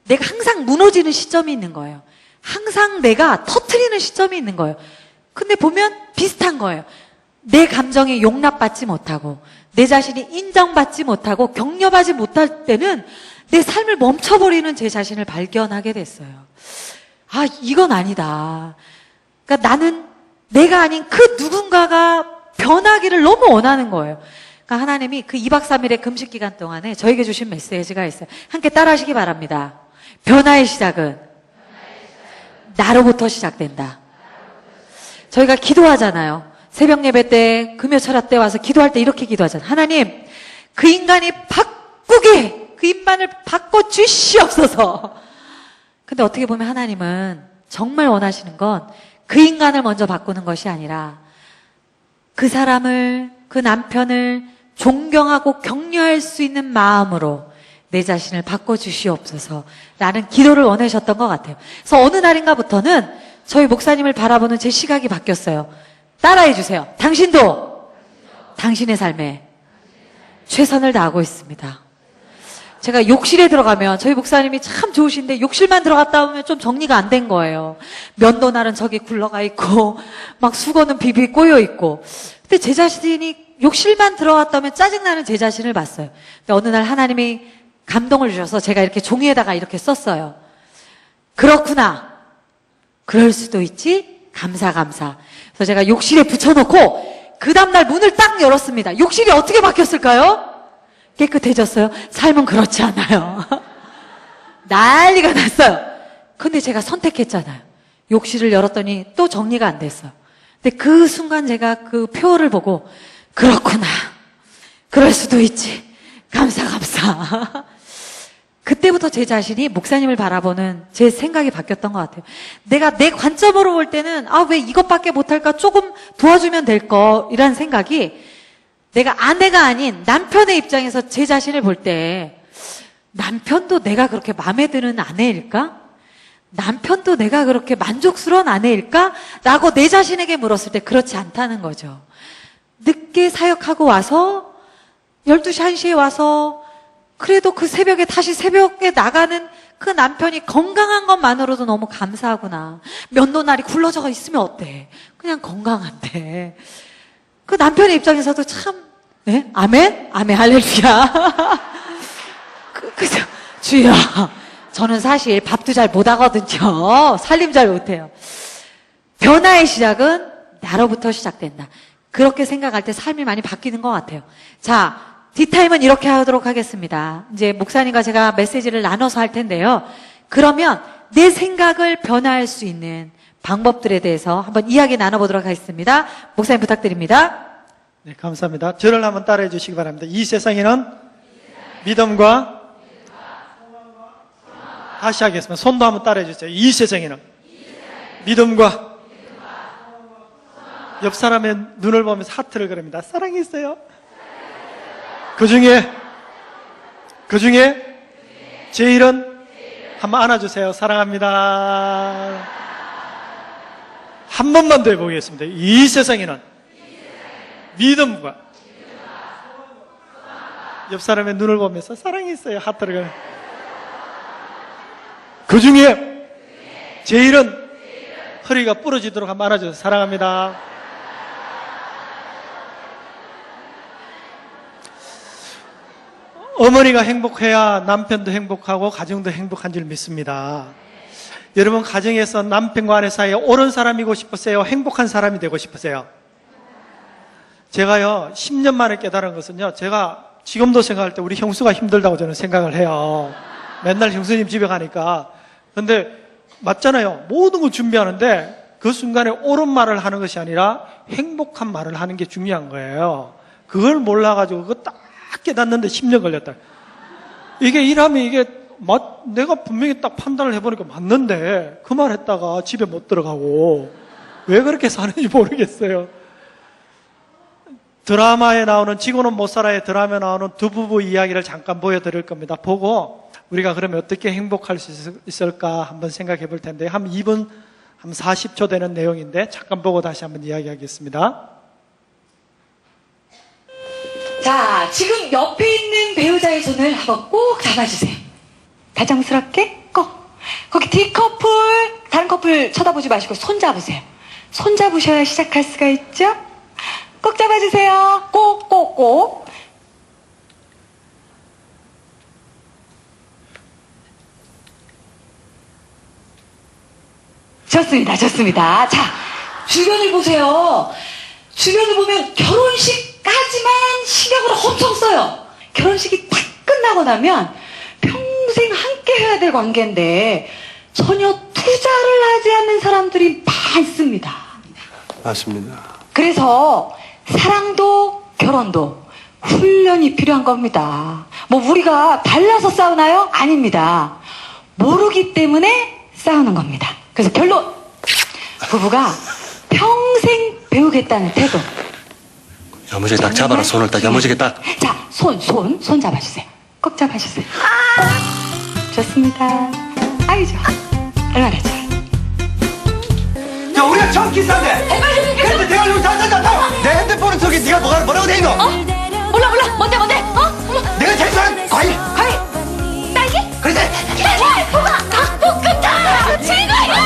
내가 항상 무너지는 시점이 있는 거예요. 항상 내가 터트리는 시점이 있는 거예요. 근데 보면 비슷한 거예요. 내 감정에 용납받지 못하고 내 자신이 인정받지 못하고 격려받지 못할 때는 내 삶을 멈춰버리는 제 자신을 발견하게 됐어요. 이건 아니다. 그러니까 나는 내가 아닌 그 누군가가 변하기를 너무 원하는 거예요. 그러니까 하나님이 그 2박 3일의 금식 기간 동안에 저에게 주신 메시지가 있어요. 함께 따라 하시기 바랍니다. 변화의 시작은 나로부터 시작된다. 저희가 기도하잖아요. 새벽 예배 때, 금요 철학 때 와서 기도할 때 이렇게 기도하잖아요. 하나님, 그 인간이 바꾸게, 그 인간을 바꿔 주시옵소서. 근데 어떻게 보면 하나님은 정말 원하시는 건 그 인간을 먼저 바꾸는 것이 아니라 그 사람을, 그 남편을 존경하고 격려할 수 있는 마음으로 내 자신을 바꿔주시옵소서 라는 기도를 원하셨던 것 같아요. 그래서 어느 날인가부터는 저희 목사님을 바라보는 제 시각이 바뀌었어요. 따라해 주세요. 당신도 당신의 삶에 최선을 다하고 있습니다. 제가 욕실에 들어가면 저희 목사님이 참 좋으신데 욕실만 들어갔다 오면 좀 정리가 안 된 거예요. 면도날은 저기 굴러가 있고 막 수건은 비비 꼬여 있고. 근데 제 자신이 욕실만 들어갔다 오면 짜증나는 제 자신을 봤어요. 근데 어느 날 하나님이 감동을 주셔서 제가 이렇게 종이에다가 이렇게 썼어요. 그렇구나. 그럴 수도 있지. 감사. 그래서 제가 욕실에 붙여놓고 그 다음날 문을 딱 열었습니다. 욕실이 어떻게 바뀌었을까요? 깨끗해졌어요? 삶은 그렇지 않아요. 난리가 났어요. 근데 제가 선택했잖아요. 욕실을 열었더니 또 정리가 안 됐어요. 근데 그 순간 제가 그 표를 보고 그렇구나. 그럴 수도 있지. 감사. 그때부터 제 자신이 목사님을 바라보는 제 생각이 바뀌었던 것 같아요. 내가 내 관점으로 볼 때는 왜 이것밖에 못할까? 조금 도와주면 될 거 이란 생각이 내가 아내가 아닌 남편의 입장에서 제 자신을 볼 때 남편도 내가 그렇게 마음에 드는 아내일까? 남편도 내가 그렇게 만족스러운 아내일까? 라고 내 자신에게 물었을 때 그렇지 않다는 거죠. 늦게 사역하고 와서 12시, 1시에 와서 그래도 그 새벽에 다시 새벽에 나가는 그 남편이 건강한 것만으로도 너무 감사하구나. 면도날이 굴러져 있으면 어때? 그냥 건강한데. 그 남편의 입장에서도 참, 네? 아멘? 할렐루야. 그죠? 주여. 저는 사실 밥도 잘 못하거든요. 살림 잘 못해요. 변화의 시작은 나로부터 시작된다. 그렇게 생각할 때 삶이 많이 바뀌는 것 같아요. 자, 뒷타임은 이렇게 하도록 하겠습니다. 이제 목사님과 제가 메시지를 나눠서 할 텐데요. 그러면 내 생각을 변화할 수 있는 방법들에 대해서 한번 이야기 나눠보도록 하겠습니다. 목사님 부탁드립니다.
네, 감사합니다. 저를 한번 따라해 주시기 바랍니다. 이 세상에는 믿음과 다시 하겠습니다. 손도 한번 따라해 주세요. 이 세상에는 믿음과 옆 사람의 눈을 보면서 하트를 그립니다. 사랑이 있어요. 그 중에 제일은 한번 안아주세요. 사랑합니다. 한 번만 더 해보겠습니다. 이 세상에는 믿음과 옆 사람의 눈을 보면서 사랑이 있어요. 하트를 그립니다. 그 중에 제일은 허리가 부러지도록 한번 안아주세요. 사랑합니다. 어머니가 행복해야 남편도 행복하고 가정도 행복한 줄 믿습니다. 여러분 가정에서 남편과 아내 사이에 옳은 사람이고 싶으세요? 행복한 사람이 되고 싶으세요? 제가요 10년 만에 깨달은 것은요, 제가 지금도 생각할 때 우리 형수가 힘들다고 저는 생각을 해요. 맨날 형수님 집에 가니까. 근데 맞잖아요. 모든 걸 준비하는데 그 순간에 옳은 말을 하는 것이 아니라 행복한 말을 하는 게 중요한 거예요. 그걸 몰라가지고 그거 딱 깨닫는데 10년 걸렸다. 이게 일하면 이게 내가 분명히 딱 판단을 해보니까 맞는데 그 말 했다가 집에 못 들어가고 왜 그렇게 사는지 모르겠어요. 드라마에 나오는 지구는 못 살아의 드라마에 나오는 두 부부 이야기를 잠깐 보여드릴 겁니다. 보고 우리가 그러면 어떻게 행복할 수 있을까 한번 생각해 볼 텐데 한 2분 한 40초 되는 내용인데 잠깐 보고 다시 한번 이야기하겠습니다.
자, 지금 옆에 있는 배우자의 손을 한번 꼭 잡아주세요. 다정스럽게 꼭. 거기 뒷커플, 다른 커플 쳐다보지 마시고 손 잡으세요. 손 잡으셔야 시작할 수가 있죠? 꼭 잡아주세요. 꼭. 좋습니다. 자, 주변을 보세요. 주변을 보면 결혼식까지만 신경을 엄청 써요. 결혼식이 딱 끝나고 나면 평생 함께 해야 될 관계인데 전혀 투자를 하지 않는 사람들이 많습니다.
맞습니다.
그래서 사랑도 결혼도 훈련이 필요한 겁니다. 뭐 우리가 달라서 싸우나요? 아닙니다. 모르기 때문에 싸우는 겁니다. 그래서 결론, 부부가 평생 배우겠다는 태도.
야무지게 딱 잡아라. 손을 딱 야무지게 딱.
자, 손 잡아주세요. 꼭 잡아주세요. 좋습니다. 아이죠. 얼마나 좋아요.
야, 우리가 처음 키스한데. 근데 내가 여기 내 핸드폰은 저기 네가 뭐라고 돼 있노?
몰라. 뭔데?
내가 제일 좋아하는 과일.
딸기?
그래.
부가 닭볶음탕! 최고야!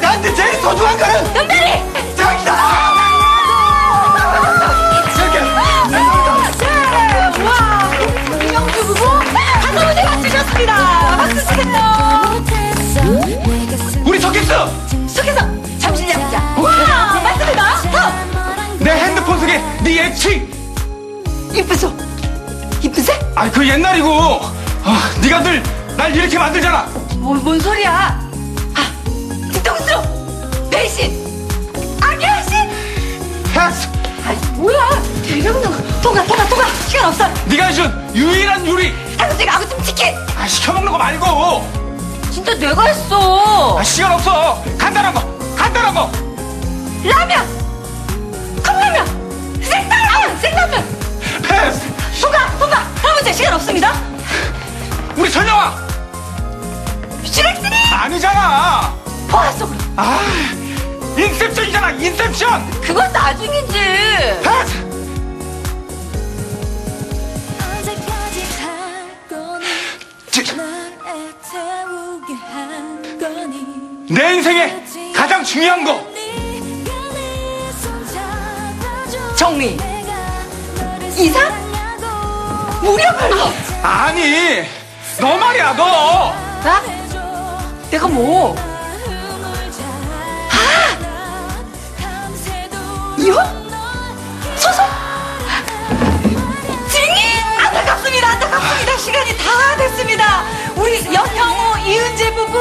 나한테 제일 소중한 거는
금다리!
저기다.
와, 이명주 부부 한번에 맞추셨습니다. 박수 치겠다.
우리 첫 키스.
속에서 잠시 잡자. 와, 맞습니다.
내 핸드폰 속에 네 애칭.
이쁘소. 이쁘세?
아, 그 옛날이고. 네가 늘 날 이렇게 만들잖아.
뭔 소리야? 뒤통수! 배신! 악의신!
패스.
뭐야? 대령은 통과! 시간 없어!
네가 해준 유일한 요리.
한국식 아구찜 치킨!
시켜먹는 거 말고.
진짜 내가 했어!
시간 없어. 간단한 거.
라면! 컵라면! 생라면!
패스.
통과! 다음 문제 시간 없습니다!
우리 선영아.
슈렉스리!
아니잖아.
보아 속으로!
인셉션이잖아. 인셉션.
그건 나중이지!
패스.
언제까지 할 거니 날 애태우게 할 거니
내 인생에 가장 중요한 거.
네가 내 손 잡아줘
정리!
내가 너를
이상?
사랑하고
무력불허!
아니, 너 말이야, 너.
나? 내가 뭐?
마음을 밤새도록
이혼?
널
소송? 증인! 안타깝습니다. 시간이 다 됐습니다. 우리 연형우, 이은재 부부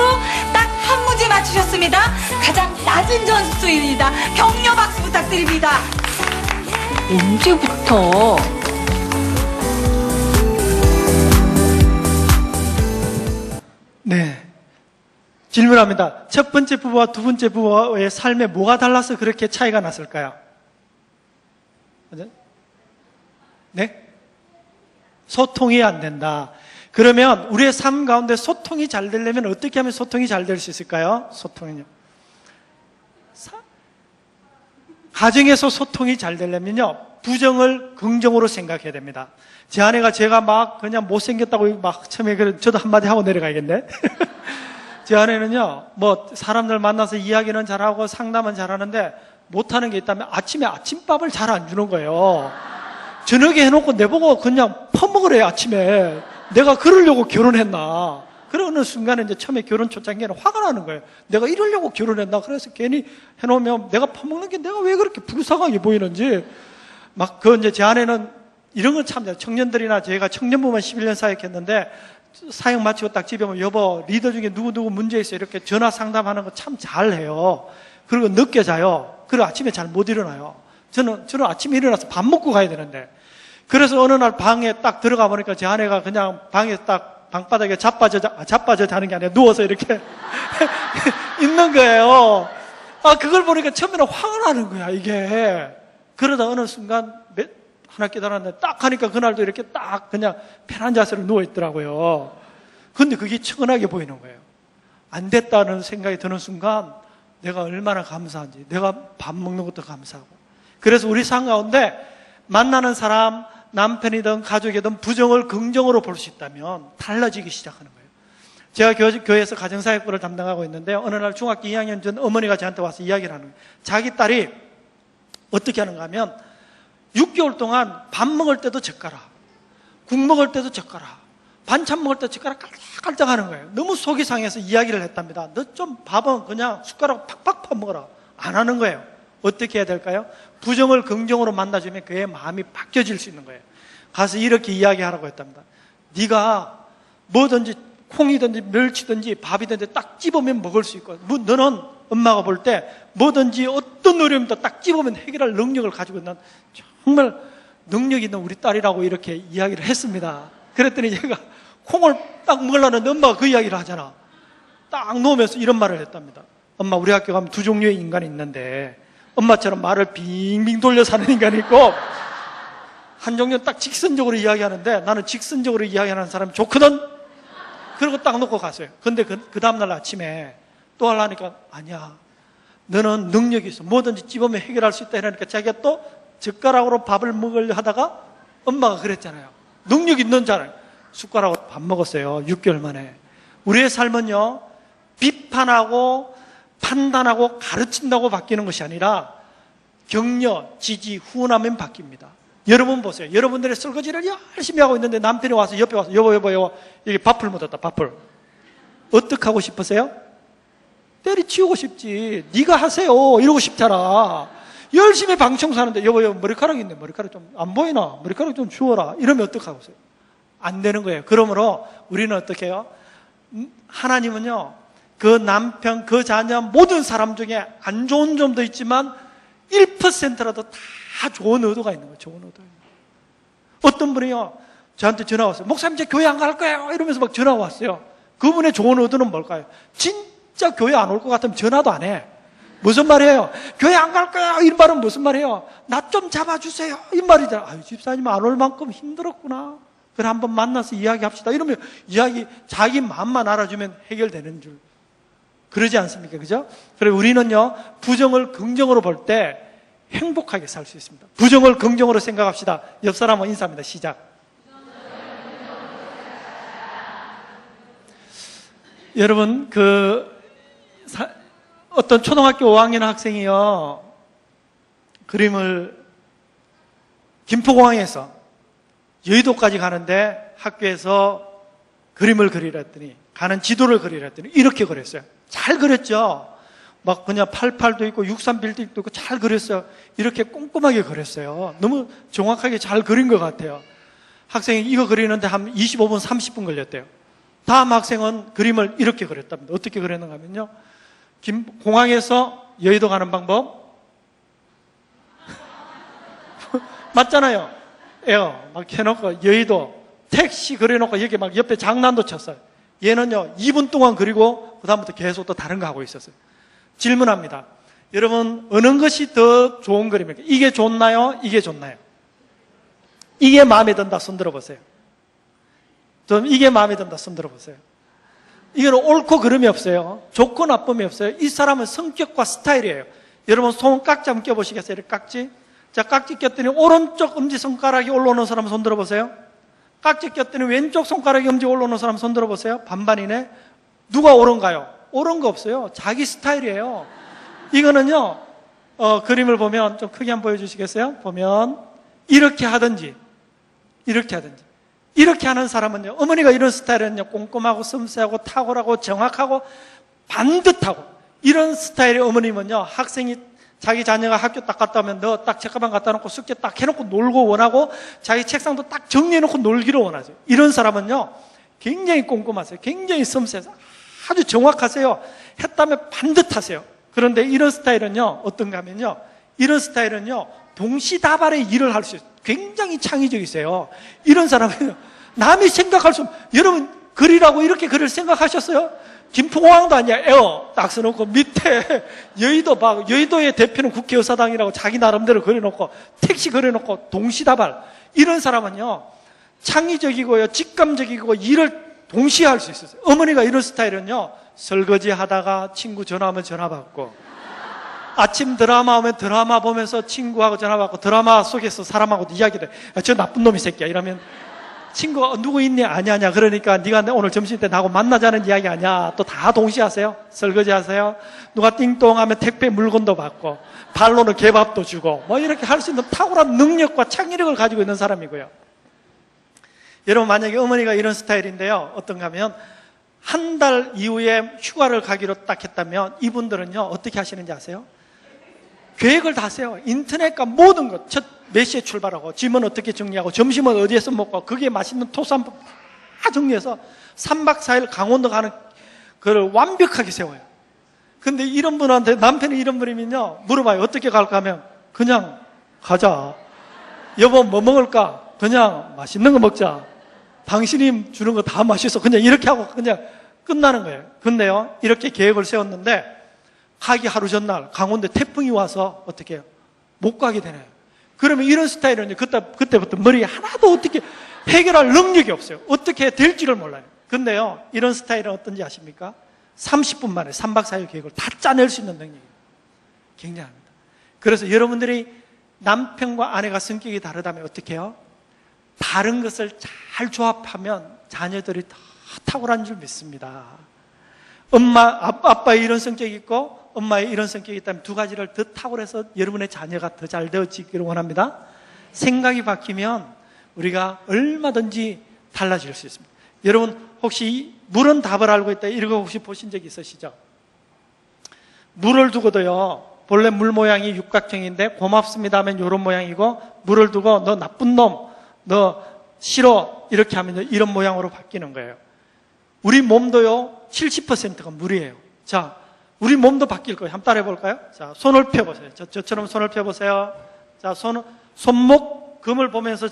딱 한 문제 맞추셨습니다. 가장 낮은 점수입니다. 격려 박수 부탁드립니다. 언제부터?
네. 질문합니다. 첫 번째 부부와 두 번째 부부의 삶에 뭐가 달라서 그렇게 차이가 났을까요? 네? 소통이 안 된다. 그러면 우리의 삶 가운데 소통이 잘 되려면 어떻게 하면 소통이 잘 될 수 있을까요? 소통은요. 가정에서 소통이 잘 되려면요. 부정을 긍정으로 생각해야 됩니다. 제 아내가 제가 막 그냥 못생겼다고 막 처음에 저도 한마디 하고 내려가야겠네. 제 아내는요, 뭐 사람들 만나서 이야기는 잘하고 상담은 잘하는데 못하는 게 있다면 아침에 아침밥을 잘 안 주는 거예요. 저녁에 해놓고 내보고 그냥 퍼먹으래요, 아침에. 내가 그러려고 결혼했나. 그러는 순간에 이제 처음에 결혼 초창기에는 화가 나는 거예요. 내가 이러려고 결혼했나. 그래서 괜히 해놓으면 내가 퍼먹는 게 내가 왜 그렇게 불쌍하게 보이는지. 막 이제 제 아내는 이런 건 참, 청년들이나 제가 청년부만 11년 사역했는데 사역 마치고 딱 집에 오면 여보, 리더 중에 누구누구 문제 있어. 이렇게 전화 상담하는 거 참 잘해요. 그리고 늦게 자요. 그리고 아침에 잘 못 일어나요. 저는 아침에 일어나서 밥 먹고 가야 되는데. 그래서 어느 날 방에 딱 들어가 보니까 제 아내가 그냥 방에 딱 방바닥에 자빠져 자는 게 아니라 누워서 이렇게 있는 거예요. 그걸 보니까 처음에는 화가 나는 거야, 이게. 그러다 어느 순간 하나 깨달았는데 딱 하니까 그날도 이렇게 딱 그냥 편한 자세로 누워있더라고요. 근데 그게 천하게 보이는 거예요. 안 됐다는 생각이 드는 순간 내가 얼마나 감사한지, 내가 밥 먹는 것도 감사하고. 그래서 우리 삶 가운데 만나는 사람, 남편이든 가족이든 부정을 긍정으로 볼 수 있다면 달라지기 시작하는 거예요. 제가 교회에서 가정사역부를 담당하고 있는데 어느 날 중학교 2학년 전 어머니가 저한테 와서 이야기를 하는 거예요. 자기 딸이 어떻게 하는가 하면 6개월 동안 밥 먹을 때도 젓가락, 국 먹을 때도 젓가락, 반찬 먹을 때 젓가락 깔짝깔짝 하는 거예요. 너무 속이 상해서 이야기를 했답니다. 너 좀 밥은 그냥 숟가락 팍팍 퍼먹어라. 안 하는 거예요. 어떻게 해야 될까요? 부정을 긍정으로 만나주면 그의 마음이 바뀌어질 수 있는 거예요. 가서 이렇게 이야기하라고 했답니다. 네가 뭐든지 콩이든지 멸치든지 밥이든지 딱 집으면 먹을 수 있고, 너는 엄마가 볼 때 뭐든지 어떤 어려움도 딱 집으면 해결할 능력을 가지고 있는 정말 능력 있는 우리 딸이라고 이렇게 이야기를 했습니다. 그랬더니 얘가 콩을 딱 먹으려는데 엄마가 그 이야기를 하잖아. 딱 놓으면서 이런 말을 했답니다. 엄마, 우리 학교 가면 두 종류의 인간이 있는데 엄마처럼 말을 빙빙 돌려 사는 인간이 있고, 한 종류는 딱 직선적으로 이야기하는데 나는 직선적으로 이야기하는 사람이 좋거든. 그러고 딱 놓고 갔어요. 근데 그 다음날 아침에 또 하려니까 아니야, 너는 능력이 있어. 뭐든지 집으면 해결할 수 있다. 이러니까 자기가 또 젓가락으로 밥을 먹으려 하다가 엄마가 그랬잖아요. 능력 있는 자는 숟가락으로 밥 먹었어요. 6개월 만에. 우리의 삶은요, 비판하고 판단하고 가르친다고 바뀌는 것이 아니라 격려, 지지, 후원하면 바뀝니다. 여러분 보세요. 여러분들의 설거지를 열심히 하고 있는데 남편이 와서 옆에 와서 여보 여기 밥풀 묻었다. 밥풀. 어떻게 하고 싶으세요? 때리치우고 싶지. 네가 하세요 이러고 싶잖아. 열심히 방청소하는데 여보 머리카락 있네. 머리카락 좀 안 보이나? 머리카락 좀 주워라. 이러면 어떡하고 있어요? 안 되는 거예요. 그러므로 우리는 어떻게 해요? 하나님은요, 그 남편, 그 자녀, 모든 사람 중에 안 좋은 점도 있지만 1%라도 다 좋은 의도가 있는 거예요. 좋은 의도. 어떤 분이요, 저한테 전화 왔어요. 목사님, 이제 교회 안 갈 거예요. 이러면서 막 전화 왔어요. 그분의 좋은 의도는 뭘까요? 진짜 교회 안 올 것 같으면 전화도 안 해. 무슨 말이에요? 교회 안 갈 거예요. 이 말은 무슨 말이에요? 나 좀 잡아주세요. 이 말이잖아. 아유, 집사님 안 올 만큼 힘들었구나. 그래, 한번 만나서 이야기합시다. 이러면 자기 마음만 알아주면 해결되는 줄. 그러지 않습니까? 그죠? 그래, 우리는요, 부정을 긍정으로 볼 때 행복하게 살 수 있습니다. 부정을 긍정으로 생각합시다. 옆 사람은 인사합니다. 시작. 여러분, 어떤 초등학교 5학년 학생이요, 그림을 김포공항에서 여의도까지 가는데 학교에서 그림을 그리라 했더니, 가는 지도를 그리라 했더니 이렇게 그렸어요. 잘 그렸죠? 막 그냥 88도 있고 63빌도 있고 잘 그렸어요. 이렇게 꼼꼼하게 그렸어요. 너무 정확하게 잘 그린 것 같아요. 학생이 이거 그리는데 한 25분, 30분 걸렸대요. 다음 학생은 그림을 이렇게 그렸답니다. 어떻게 그렸는가 하면요, 공항에서 여의도 가는 방법 맞잖아요. 막 해놓고 여의도 택시 그려놓고 여기 막 옆에 장난도 쳤어요. 얘는요 2분 동안 그리고 그 다음부터 계속 또 다른 거 하고 있었어요. 질문합니다. 여러분, 어느 것이 더 좋은 그림입니까? 이게 좋나요? 이게 좋나요? 이게 마음에 든다. 손 들어보세요. 좀 이게 마음에 든다. 손 들어보세요. 이거는 옳고 그름이 없어요. 좋고 나쁨이 없어요. 이 사람은 성격과 스타일이에요. 여러분, 손 깍지 한번 껴보시겠어요? 이렇게 깍지. 자, 깍지 꼈더니 오른쪽 엄지손가락이 올라오는 사람 손 들어보세요. 깍지 꼈더니 왼쪽 손가락이 엄지 올라오는 사람 손 들어보세요. 반반이네. 누가 옳은가요? 옳은 거 없어요. 자기 스타일이에요. 이거는요, 그림을 보면 좀 크게 한번 보여주시겠어요? 보면 이렇게 하든지 이렇게 하든지. 이렇게 하는 사람은요, 어머니가 이런 스타일은요, 꼼꼼하고 섬세하고 탁월하고 정확하고 반듯하고, 이런 스타일의 어머님은요, 학생이 자기 자녀가 학교 딱 갔다 오면 너 딱 책가방 갖다 놓고 숙제 딱 해놓고 놀고 원하고, 자기 책상도 딱 정리해놓고 놀기를 원하죠. 이런 사람은요, 굉장히 꼼꼼하세요. 굉장히 섬세해서 아주 정확하세요. 했다면 반듯하세요. 그런데 이런 스타일은요, 어떤가 하면요, 이런 스타일은요, 동시다발의 일을 할 수 있어요. 굉장히 창의적이세요. 이런 사람은요, 남이 생각할 수 없는, 여러분, 그리라고 이렇게 그릴 생각하셨어요? 김포공항도 아니야. 에어 딱 써놓고 밑에 여의도의 대표는 국회의사당이라고 자기 나름대로 그려놓고 택시 그려놓고 동시다발. 이런 사람은요, 창의적이고요, 직감적이고 일을 동시에 할 수 있었어요. 어머니가 이런 스타일은요, 설거지 하다가 친구 전화하면 전화 받고, 아침 드라마 오면 드라마 보면서 친구하고 전화 받고, 드라마 속에서 사람하고 이야기를 해. 저 나쁜 놈이 새끼야. 이러면 친구가 누구 있니? 아니야. 그러니까 네가 오늘 점심 때 나하고 만나자는 이야기 아니야. 또 다 동시에 하세요. 설거지 하세요. 누가 띵동하면 택배 물건도 받고, 발로는 개밥도 주고, 뭐 이렇게 할 수 있는 탁월한 능력과 창의력을 가지고 있는 사람이고요. 여러분 만약에 어머니가 이런 스타일인데요. 어떤가 하면 한 달 이후에 휴가를 가기로 딱 했다면 이분들은요. 어떻게 하시는지 아세요? 계획을 다 세요. 인터넷과 모든 것. 몇 시에 출발하고 짐은 어떻게 정리하고 점심은 어디에서 먹고 거기에 맛있는 토산밥 다 정리해서 3박 4일 강원도 가는 그걸 완벽하게 세워요. 근데 이런 분한테 남편이 이런 분이면요. 물어봐요. 어떻게 갈까 하면 그냥 가자. 여보 뭐 먹을까? 그냥 맛있는 거 먹자. 당신이 주는 거 다 맛있어. 그냥 이렇게 하고 그냥 끝나는 거예요. 근데요. 이렇게 계획을 세웠는데 가기 하루 전날 강원도에 태풍이 와서 어떻게 해요? 못 가게 되네요. 그러면 이런 스타일은 그때부터 머리에 하나도 어떻게 해결할 능력이 없어요. 어떻게 될지를 몰라요. 근데요. 이런 스타일은 어떤지 아십니까? 30분 만에 3박 4일 계획을 다 짜낼 수 있는 능력이에요. 굉장합니다. 그래서 여러분들이 남편과 아내가 성격이 다르다면 어떻게 해요? 다른 것을 잘 조합하면 자녀들이 더 탁월한 줄 믿습니다. 아빠의 이런 성격이 있고 엄마의 이런 성격이 있다면 두 가지를 더 탁월해서 여러분의 자녀가 더 잘 되어지기를 원합니다. 생각이 바뀌면 우리가 얼마든지 달라질 수 있습니다. 여러분 혹시 물은 답을 알고 있다 이런 거 혹시 보신 적 있으시죠? 물을 두고도요. 본래 물 모양이 육각형인데 고맙습니다 하면 이런 모양이고 물을 두고 너 나쁜 놈, 너 싫어 이렇게 하면 이런 모양으로 바뀌는 거예요. 우리 몸도요 70%가 물이에요. 자, 우리 몸도 바뀔 거예요. 한번 따라해 볼까요? 자, 손을 펴보세요. 저처럼 손을 펴보세요. 자, 손목 금을 보면서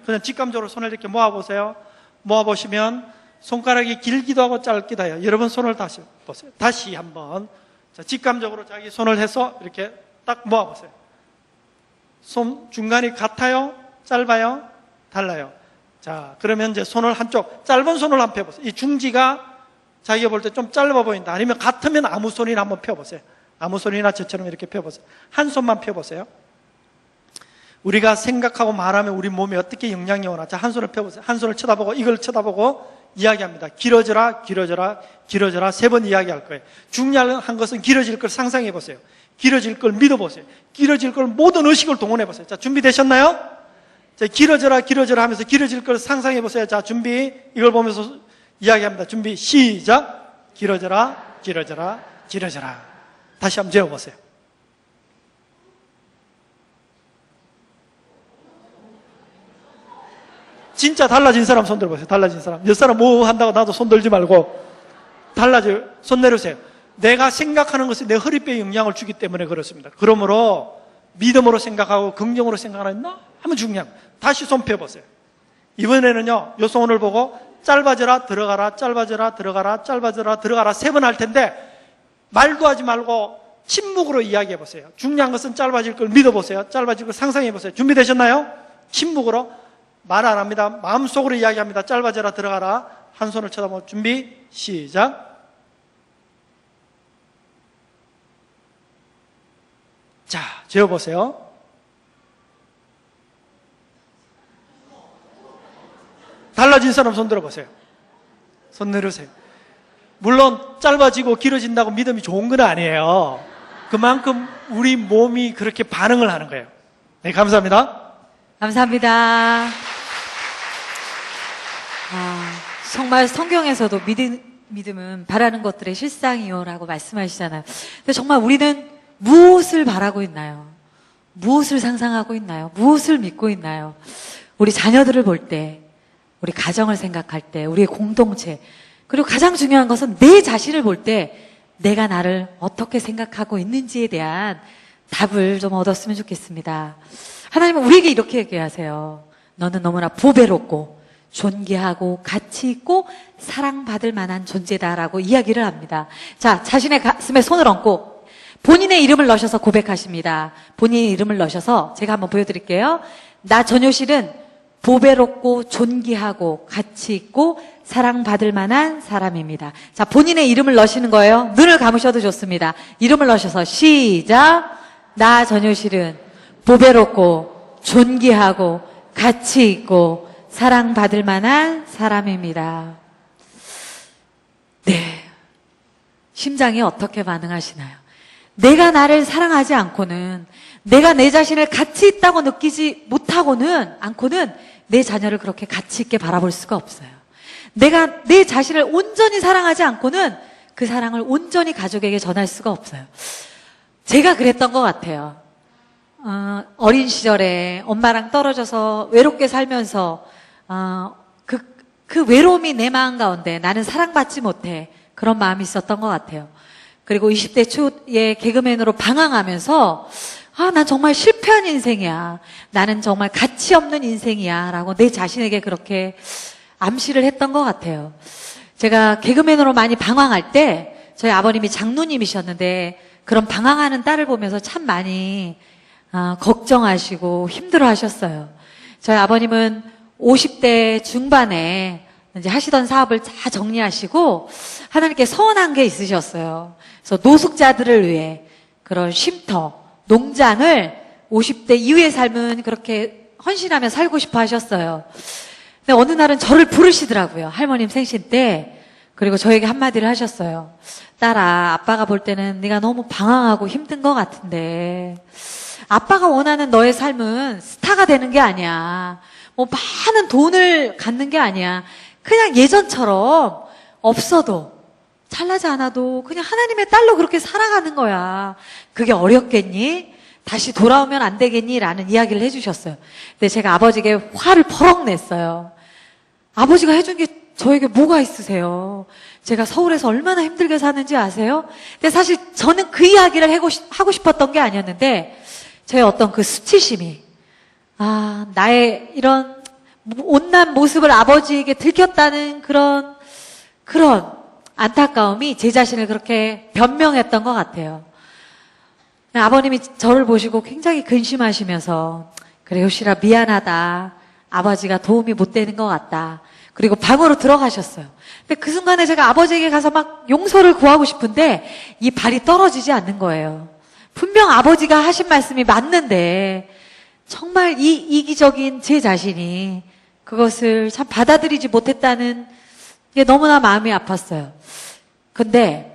그냥 직감적으로 손을 이렇게 모아보세요. 모아보시면 손가락이 길기도 하고 짧기도 해요. 여러분 손을 다시 보세요. 다시 한번. 자, 직감적으로 자기 손을 해서 이렇게 딱 모아보세요. 손 중간이 같아요? 짧아요? 달라요. 자, 그러면 이제 손을 한쪽, 짧은 손을 한번 펴보세요. 이 중지가 자기가 볼 때 좀 짧아 보인다. 아니면 같으면 아무 손이나 한번 펴보세요. 아무 손이나 저처럼 이렇게 펴보세요. 한 손만 펴보세요. 우리가 생각하고 말하면 우리 몸에 어떻게 영향이 오나. 자, 한 손을 펴보세요. 한 손을 쳐다보고 이걸 쳐다보고 이야기합니다. 길어져라, 길어져라, 길어져라. 3번 이야기할 거예요. 중요한 것은 길어질 걸 상상해 보세요. 길어질 걸 믿어보세요. 길어질 걸 모든 의식을 동원해 보세요. 자, 준비되셨나요? 자, 길어져라, 길어져라 하면서 길어질 걸 상상해 보세요. 자, 준비. 이걸 보면서 이야기합니다. 준비, 시작. 길어져라, 길어져라, 길어져라. 다시 한번 재워보세요. 진짜 달라진 사람 손 들어보세요. 달라진 사람. 몇 사람 뭐 한다고 나도 손 들지 말고 달라져요. 손 내려주세요. 내가 생각하는 것이 내 허리뼈에 영향을 주기 때문에 그렇습니다. 그러므로 믿음으로 생각하고 긍정으로 생각하는 너무 중요합니다. 다시 손 펴보세요. 이번에는요. 요 손을 보고 짧아져라 들어가라 짧아져라 들어가라 짧아져라 들어가라 3번 할 텐데 말도 하지 말고 침묵으로 이야기해 보세요. 중요한 것은 짧아질 걸 믿어보세요. 짧아질 걸 상상해 보세요. 준비되셨나요? 침묵으로 말 안 합니다. 마음속으로 이야기합니다. 짧아져라 들어가라. 한 손을 쳐다보고 준비 시작. 자, 재워보세요. 달라진 사람 손 들어보세요. 손 내려주세요. 물론 짧아지고 길어진다고 믿음이 좋은 건 아니에요. 그만큼 우리 몸이 그렇게 반응을 하는 거예요. 네, 감사합니다.
감사합니다. 정말 성경에서도 믿음은 바라는 것들의 실상이요라고 말씀하시잖아요. 근데 정말 우리는 무엇을 바라고 있나요? 무엇을 상상하고 있나요? 무엇을 믿고 있나요? 우리 자녀들을 볼 때, 우리 가정을 생각할 때, 우리의 공동체, 그리고 가장 중요한 것은 내 자신을 볼 때 내가 나를 어떻게 생각하고 있는지에 대한 답을 좀 얻었으면 좋겠습니다. 하나님은 우리에게 이렇게 얘기하세요. 너는 너무나 보배롭고 존귀하고 가치 있고 사랑받을 만한 존재다라고 이야기를 합니다. 자, 자신의 가슴에 손을 얹고 본인의 이름을 넣으셔서 고백하십니다. 본인의 이름을 넣으셔서 제가 한번 보여드릴게요. 나 전효실은 보배롭고 존귀하고 가치 있고 사랑받을 만한 사람입니다. 자, 본인의 이름을 넣으시는 거예요. 눈을 감으셔도 좋습니다. 이름을 넣으셔서 시작. 나 전효실은 보배롭고 존귀하고 가치 있고 사랑받을 만한 사람입니다. 네. 심장이 어떻게 반응하시나요? 내가 나를 사랑하지 않고는, 내가 내 자신을 가치 있다고 느끼지 못하고는 않고는 내 자녀를 그렇게 가치 있게 바라볼 수가 없어요. 내가 내 자신을 온전히 사랑하지 않고는 그 사랑을 온전히 가족에게 전할 수가 없어요. 제가 그랬던 것 같아요. 어린 시절에 엄마랑 떨어져서 외롭게 살면서 그 외로움이 내 마음 가운데 나는 사랑받지 못해 그런 마음이 있었던 것 같아요. 그리고 20대 초에 개그맨으로 방황하면서 난 정말 실패한 인생이야. 나는 정말 가치 없는 인생이야. 라고 내 자신에게 그렇게 암시를 했던 것 같아요. 제가 개그맨으로 많이 방황할 때 저희 아버님이 장로님이셨는데 그런 방황하는 딸을 보면서 참 많이 걱정하시고 힘들어 하셨어요. 저희 아버님은 50대 중반에 이제 하시던 사업을 다 정리하시고 하나님께 서원한 게 있으셨어요. 그래서 노숙자들을 위해 그런 쉼터, 농장을 50대 이후의 삶은 그렇게 헌신하며 살고 싶어 하셨어요. 근데 어느 날은 저를 부르시더라고요. 할머님 생신 때. 그리고 저에게 한마디를 하셨어요. 딸아, 아빠가 볼 때는 네가 너무 방황하고 힘든 것 같은데 아빠가 원하는 너의 삶은 스타가 되는 게 아니야. 뭐 많은 돈을 갖는 게 아니야. 그냥 예전처럼 없어도 잘나지 않아도 그냥 하나님의 딸로 그렇게 살아가는 거야. 그게 어렵겠니? 다시 돌아오면 안 되겠니? 라는 이야기를 해주셨어요. 근데 제가 아버지에게 화를 버럭 냈어요. 아버지가 해준 게 저에게 뭐가 있으세요? 제가 서울에서 얼마나 힘들게 사는지 아세요? 근데 사실 저는 그 이야기를 하고 싶었던 게 아니었는데 저의 어떤 그 수치심이 나의 이런 못난 모습을 아버지에게 들켰다는 그런 안타까움이 제 자신을 그렇게 변명했던 것 같아요. 아버님이 저를 보시고 굉장히 근심하시면서 그래 효실아 미안하다. 아버지가 도움이 못 되는 것 같다. 그리고 방으로 들어가셨어요. 근데 그 순간에 제가 아버지에게 가서 막 용서를 구하고 싶은데 이 발이 떨어지지 않는 거예요. 분명 아버지가 하신 말씀이 맞는데 정말 이 이기적인 제 자신이 그것을 참 받아들이지 못했다는 게 너무나 마음이 아팠어요. 근데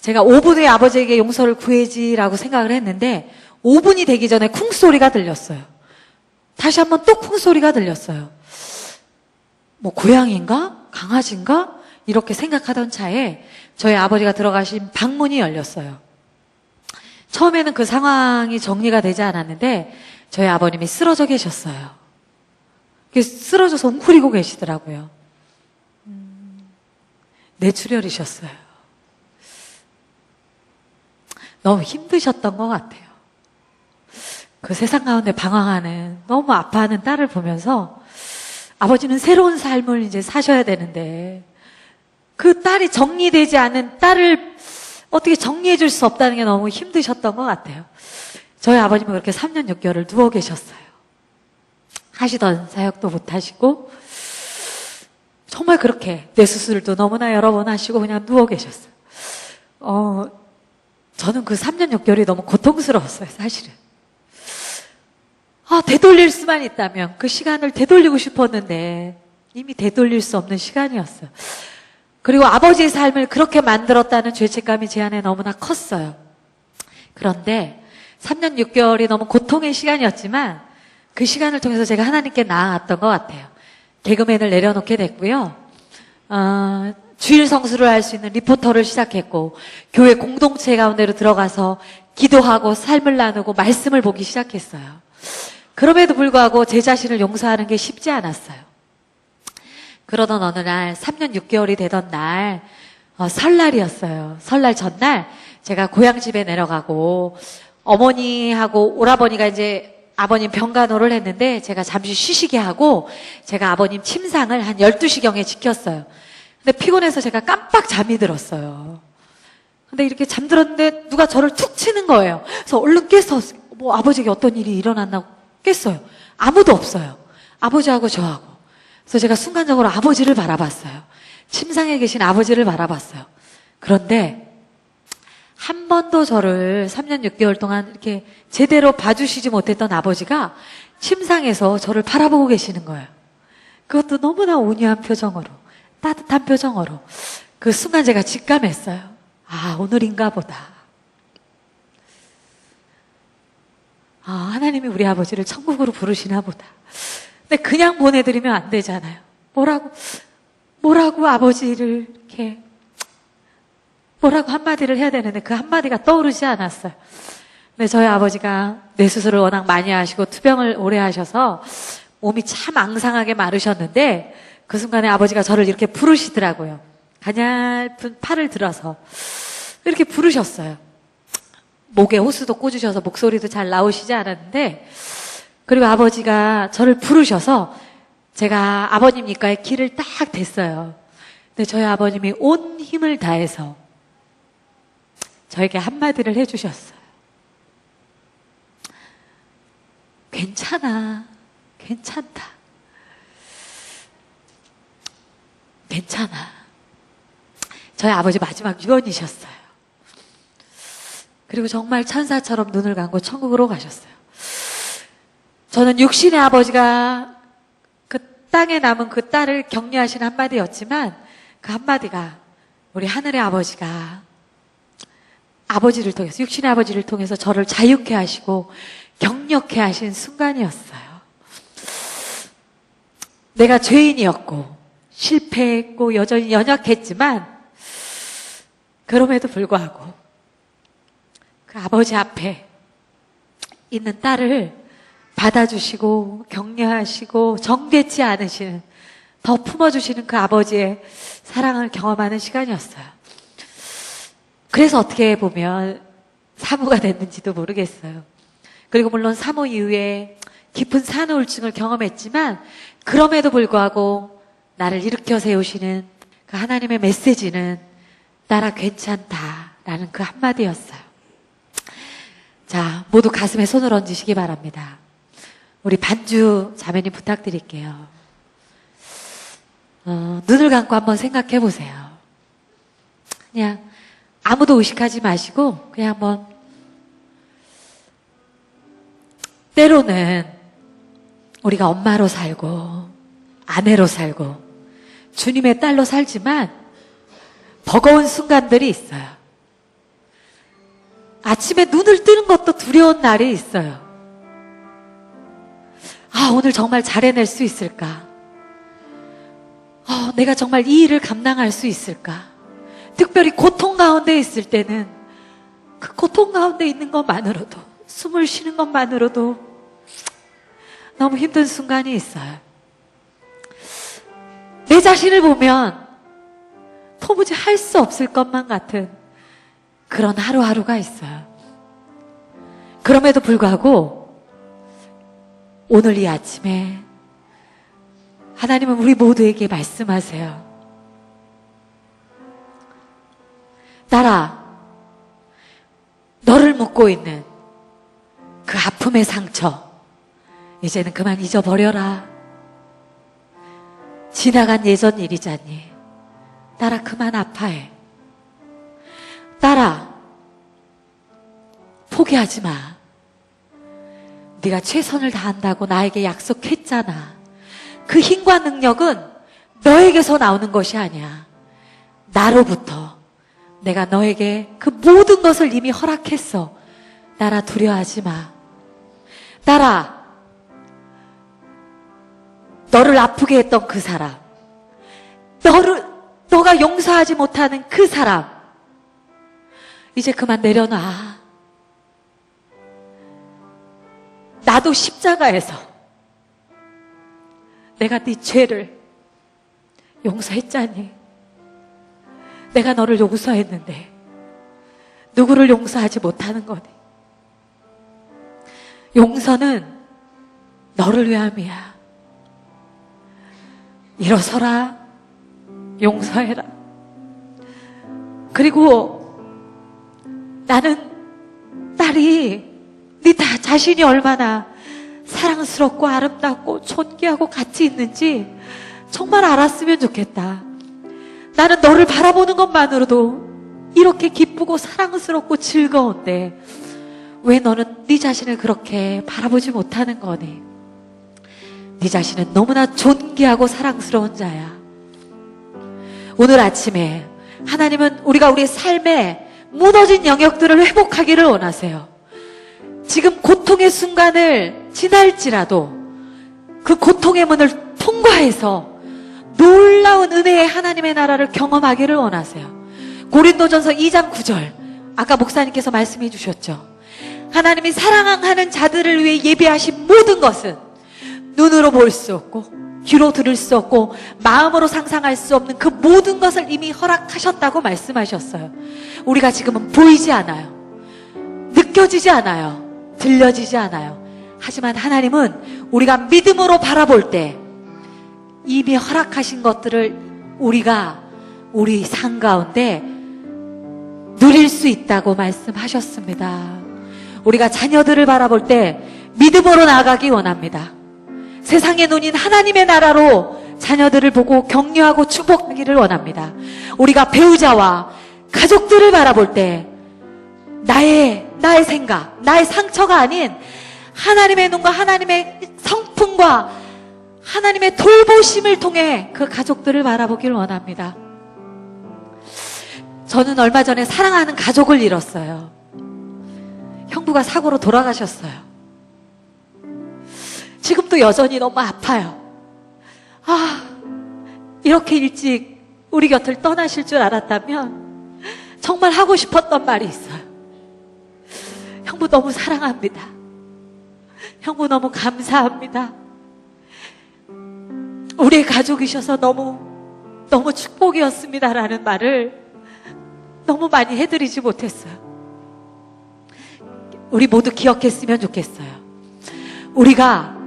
제가 5분 후에 아버지에게 용서를 구해지라고 생각을 했는데 5분이 되기 전에 쿵소리가 들렸어요. 다시 한번 또 쿵소리가 들렸어요. 뭐 고양이인가? 강아지인가? 이렇게 생각하던 차에 저희 아버지가 들어가신 방문이 열렸어요. 처음에는 그 상황이 정리가 되지 않았는데 저희 아버님이 쓰러져 계셨어요. 쓰러져서 웅크리고 계시더라고요. 뇌출혈이셨어요. 너무 힘드셨던 것 같아요. 그 세상 가운데 방황하는 너무 아파하는 딸을 보면서 아버지는 새로운 삶을 이제 사셔야 되는데 그 딸이 정리되지 않은 딸을 어떻게 정리해 줄 수 없다는 게 너무 힘드셨던 것 같아요. 저희 아버님은 그렇게 3년 6개월을 누워 계셨어요. 하시던 사역도 못 하시고 정말 그렇게 뇌수술도 너무나 여러 번 하시고 그냥 누워 계셨어요. 저는 그 3년 6개월이 너무 고통스러웠어요, 사실은. 되돌릴 수만 있다면 그 시간을 되돌리고 싶었는데 이미 되돌릴 수 없는 시간이었어요. 그리고 아버지의 삶을 그렇게 만들었다는 죄책감이 제 안에 너무나 컸어요. 그런데 3년 6개월이 너무 고통의 시간이었지만 그 시간을 통해서 제가 하나님께 나아갔던 것 같아요. 개그맨을 내려놓게 됐고요. 주일 성수를 할 수 있는 리포터를 시작했고 교회 공동체 가운데로 들어가서 기도하고 삶을 나누고 말씀을 보기 시작했어요. 그럼에도 불구하고 제 자신을 용서하는 게 쉽지 않았어요. 그러던 어느 날 3년 6개월이 되던 날 설날이었어요. 설날 전날 제가 고향집에 내려가고 어머니하고 오라버니가 이제 아버님 병간호를 했는데 제가 잠시 쉬시게 하고 제가 아버님 침상을 한 12시경에 지켰어요. 근데 피곤해서 제가 깜빡 잠이 들었어요. 근데 이렇게 잠들었는데 누가 저를 툭 치는 거예요. 그래서 얼른 깨서 뭐 아버지에게 어떤 일이 일어났나 깼어요. 아무도 없어요. 아버지하고 저하고. 그래서 제가 순간적으로 아버지를 바라봤어요. 침상에 계신 아버지를 바라봤어요. 그런데 한 번도 저를 3년 6개월 동안 이렇게 제대로 봐주시지 못했던 아버지가 침상에서 저를 바라보고 계시는 거예요. 그것도 너무나 온유한 표정으로, 따뜻한 표정으로. 그 순간 제가 직감했어요. 오늘인가 보다. 하나님이 우리 아버지를 천국으로 부르시나 보다. 근데 그냥 보내드리면 안 되잖아요. 뭐라고 아버지를 이렇게, 뭐라고 한마디를 해야 되는데 그 한마디가 떠오르지 않았어요. 근데 저희 아버지가 뇌수술을 워낙 많이 하시고 투병을 오래 하셔서 몸이 참 앙상하게 마르셨는데 그 순간에 아버지가 저를 이렇게 부르시더라고요. 가냘픈 팔을 들어서 이렇게 부르셨어요. 목에 호수도 꽂으셔서 목소리도 잘 나오시지 않았는데, 그리고 아버지가 저를 부르셔서 제가 아버님 입가에 귀를 딱 댔어요. 근데 저희 아버님이 온 힘을 다해서 저에게 한마디를 해주셨어요. 괜찮아. 괜찮다. 괜찮아. 저희 아버지 마지막 유언이셨어요. 그리고 정말 천사처럼 눈을 감고 천국으로 가셨어요. 저는 육신의 아버지가 그 땅에 남은 그 딸을 격려하신 한마디였지만 그 한마디가 우리 하늘의 아버지가 아버지를 통해서, 육신의 아버지를 통해서 저를 자유케 하시고 격려케 하신 순간이었어요. 내가 죄인이었고 실패했고 여전히 연약했지만 그럼에도 불구하고 그 아버지 앞에 있는 딸을 받아주시고 격려하시고 정되지 않으시는, 더 품어주시는 그 아버지의 사랑을 경험하는 시간이었어요. 그래서 어떻게 보면 사모가 됐는지도 모르겠어요. 그리고 물론 사모 이후에 깊은 산후우울증을 경험했지만 그럼에도 불구하고 나를 일으켜 세우시는 그 하나님의 메시지는 나라 괜찮다라는 그 한마디였어요. 자, 모두 가슴에 손을 얹으시기 바랍니다. 우리 반주 자매님 부탁드릴게요. 눈을 감고 한번 생각해 보세요. 그냥 아무도 의식하지 마시고 그냥 한번, 때로는 우리가 엄마로 살고 아내로 살고 주님의 딸로 살지만 버거운 순간들이 있어요. 아침에 눈을 뜨는 것도 두려운 날이 있어요. 아, 오늘 정말 잘 해낼 수 있을까? 내가 정말 이 일을 감당할 수 있을까? 특별히 고통 가운데 있을 때는 그 고통 가운데 있는 것만으로도, 숨을 쉬는 것만으로도 너무 힘든 순간이 있어요. 내 자신을 보면 도무지 할 수 없을 것만 같은 그런 하루하루가 있어요. 그럼에도 불구하고 오늘 이 아침에 하나님은 우리 모두에게 말씀하세요. 딸아, 너를 묶고 있는 그 아픔의 상처 이제는 그만 잊어버려라. 지나간 예전 일이잖니. 딸아, 그만 아파해. 딸아, 포기하지 마. 네가 최선을 다한다고 나에게 약속했잖아. 그 힘과 능력은 너에게서 나오는 것이 아니야. 나로부터 내가 너에게 그 모든 것을 이미 허락했어. 딸아, 두려워하지 마. 딸아, 너를 아프게 했던 그 사람, 너가 용서하지 못하는 그 사람, 이제 그만 내려놔. 나도 십자가에서 내가 네 죄를 용서했잖니. 내가 너를 용서했는데 누구를 용서하지 못하는 거니? 용서는 너를 위함이야. 일어서라. 용서해라. 그리고 나는 딸이 네 자신이 얼마나 사랑스럽고 아름답고 존귀하고 가치 있는지 정말 알았으면 좋겠다. 나는 너를 바라보는 것만으로도 이렇게 기쁘고 사랑스럽고 즐거운데 왜 너는 네 자신을 그렇게 바라보지 못하는 거니? 네 자신은 너무나 존귀하고 사랑스러운 자야. 오늘 아침에 하나님은 우리가 우리 삶에 무너진 영역들을 회복하기를 원하세요. 지금 고통의 순간을 지날지라도 그 고통의 문을 통과해서 놀라운 은혜의 하나님의 나라를 경험하기를 원하세요. 고린도전서 2장 9절, 아까 목사님께서 말씀해 주셨죠. 하나님이 사랑하는 자들을 위해 예비하신 모든 것은 눈으로 볼 수 없고 귀로 들을 수 없고 마음으로 상상할 수 없는 그 모든 것을 이미 허락하셨다고 말씀하셨어요. 우리가 지금은 보이지 않아요. 느껴지지 않아요. 들려지지 않아요. 하지만 하나님은 우리가 믿음으로 바라볼 때 이미 허락하신 것들을 우리가 우리 삶 가운데 누릴 수 있다고 말씀하셨습니다. 우리가 자녀들을 바라볼 때 믿음으로 나아가기 원합니다. 세상의 눈인 하나님의 나라로 자녀들을 보고 격려하고 축복하기를 원합니다. 우리가 배우자와 가족들을 바라볼 때 나의 생각, 나의 상처가 아닌 하나님의 눈과 하나님의 성품과 하나님의 돌보심을 통해 그 가족들을 바라보길 원합니다. 저는 얼마 전에 사랑하는 가족을 잃었어요. 형부가 사고로 돌아가셨어요. 지금도 여전히 너무 아파요. 이렇게 일찍 우리 곁을 떠나실 줄 알았다면 정말 하고 싶었던 말이 있어요. 형부 너무 사랑합니다. 형부 너무 감사합니다. 우리의 가족이셔서 너무 축복이었습니다라는 말을 너무 많이 해드리지 못했어요. 우리 모두 기억했으면 좋겠어요. 우리가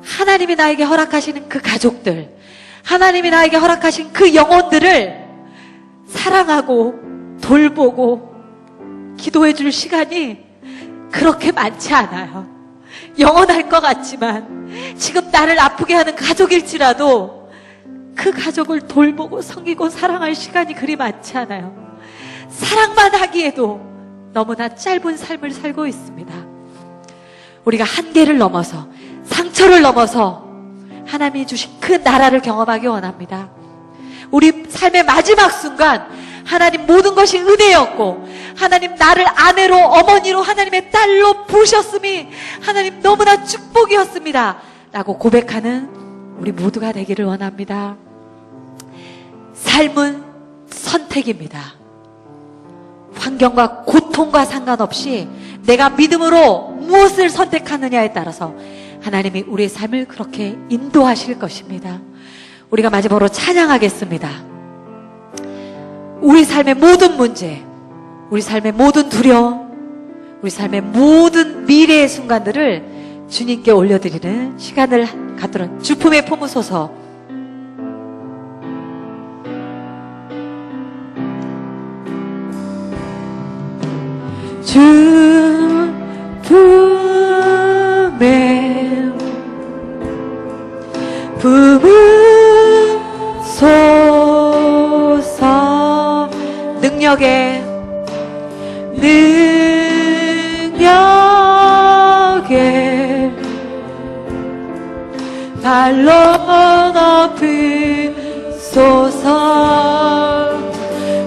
하나님이 나에게 허락하시는 그 가족들, 하나님이 나에게 허락하신 그 영혼들을 사랑하고 돌보고 기도해 줄 시간이 그렇게 많지 않아요. 영원할 것 같지만 지금 나를 아프게 하는 가족일지라도 그 가족을 돌보고 섬기고 사랑할 시간이 그리 많지 않아요. 사랑만 하기에도 너무나 짧은 삶을 살고 있습니다. 우리가 한계를 넘어서 상처를 넘어서 하나님이 주신 그 나라를 경험하기 원합니다. 우리 삶의 마지막 순간 하나님 모든 것이 은혜였고 하나님 나를 아내로 어머니로 하나님의 딸로 부으셨음이 하나님 너무나 축복이었습니다 라고 고백하는 우리 모두가 되기를 원합니다. 삶은 선택입니다. 환경과 고통과 상관없이 내가 믿음으로 무엇을 선택하느냐에 따라서 하나님이 우리의 삶을 그렇게 인도하실 것입니다. 우리가 마지막으로 찬양하겠습니다. 우리 삶의 모든 문제, 우리 삶의 모든 두려움, 우리 삶의 모든 미래의 순간들을 주님께 올려드리는 시간을 갖도록 주품에 품으소서. 주품에 품으소서. 능력에 발로 높이소서.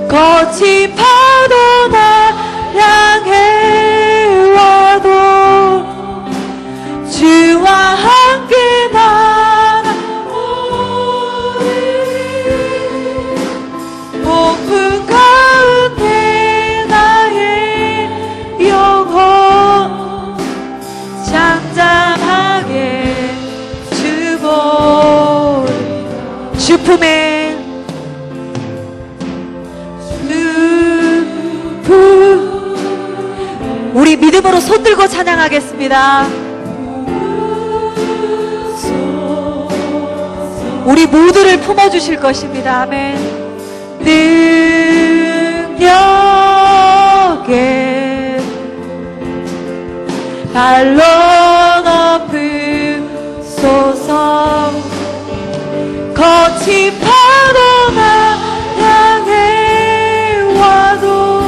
거친 파도 나 향해 와도 주와 함께 나아오리. 폭풍 가운데 나의 영혼 잠잠하게 주보리. 주품에 우리 믿음으로 손들고 찬양하겠습니다. 우리 모두를 품어주실 것입니다. 아멘. 능력에 발로 높이소서. 거친 파도 나 향해 와도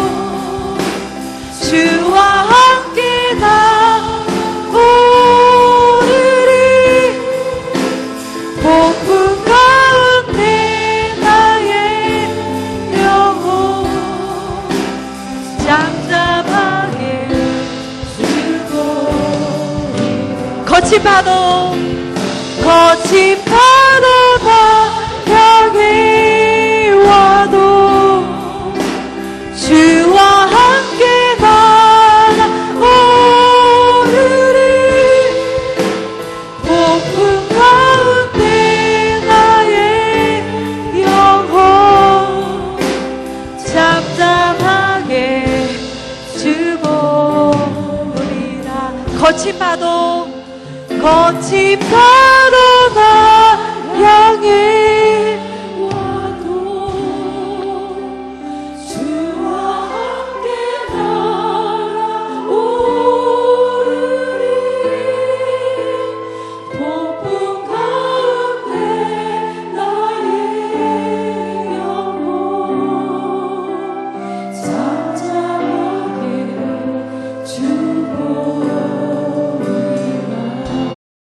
주와 함께 나오리리. 폭풍 가운데 나의 영혼 잠잠하게 주고. 거친 파도 거친 파도 거친 파도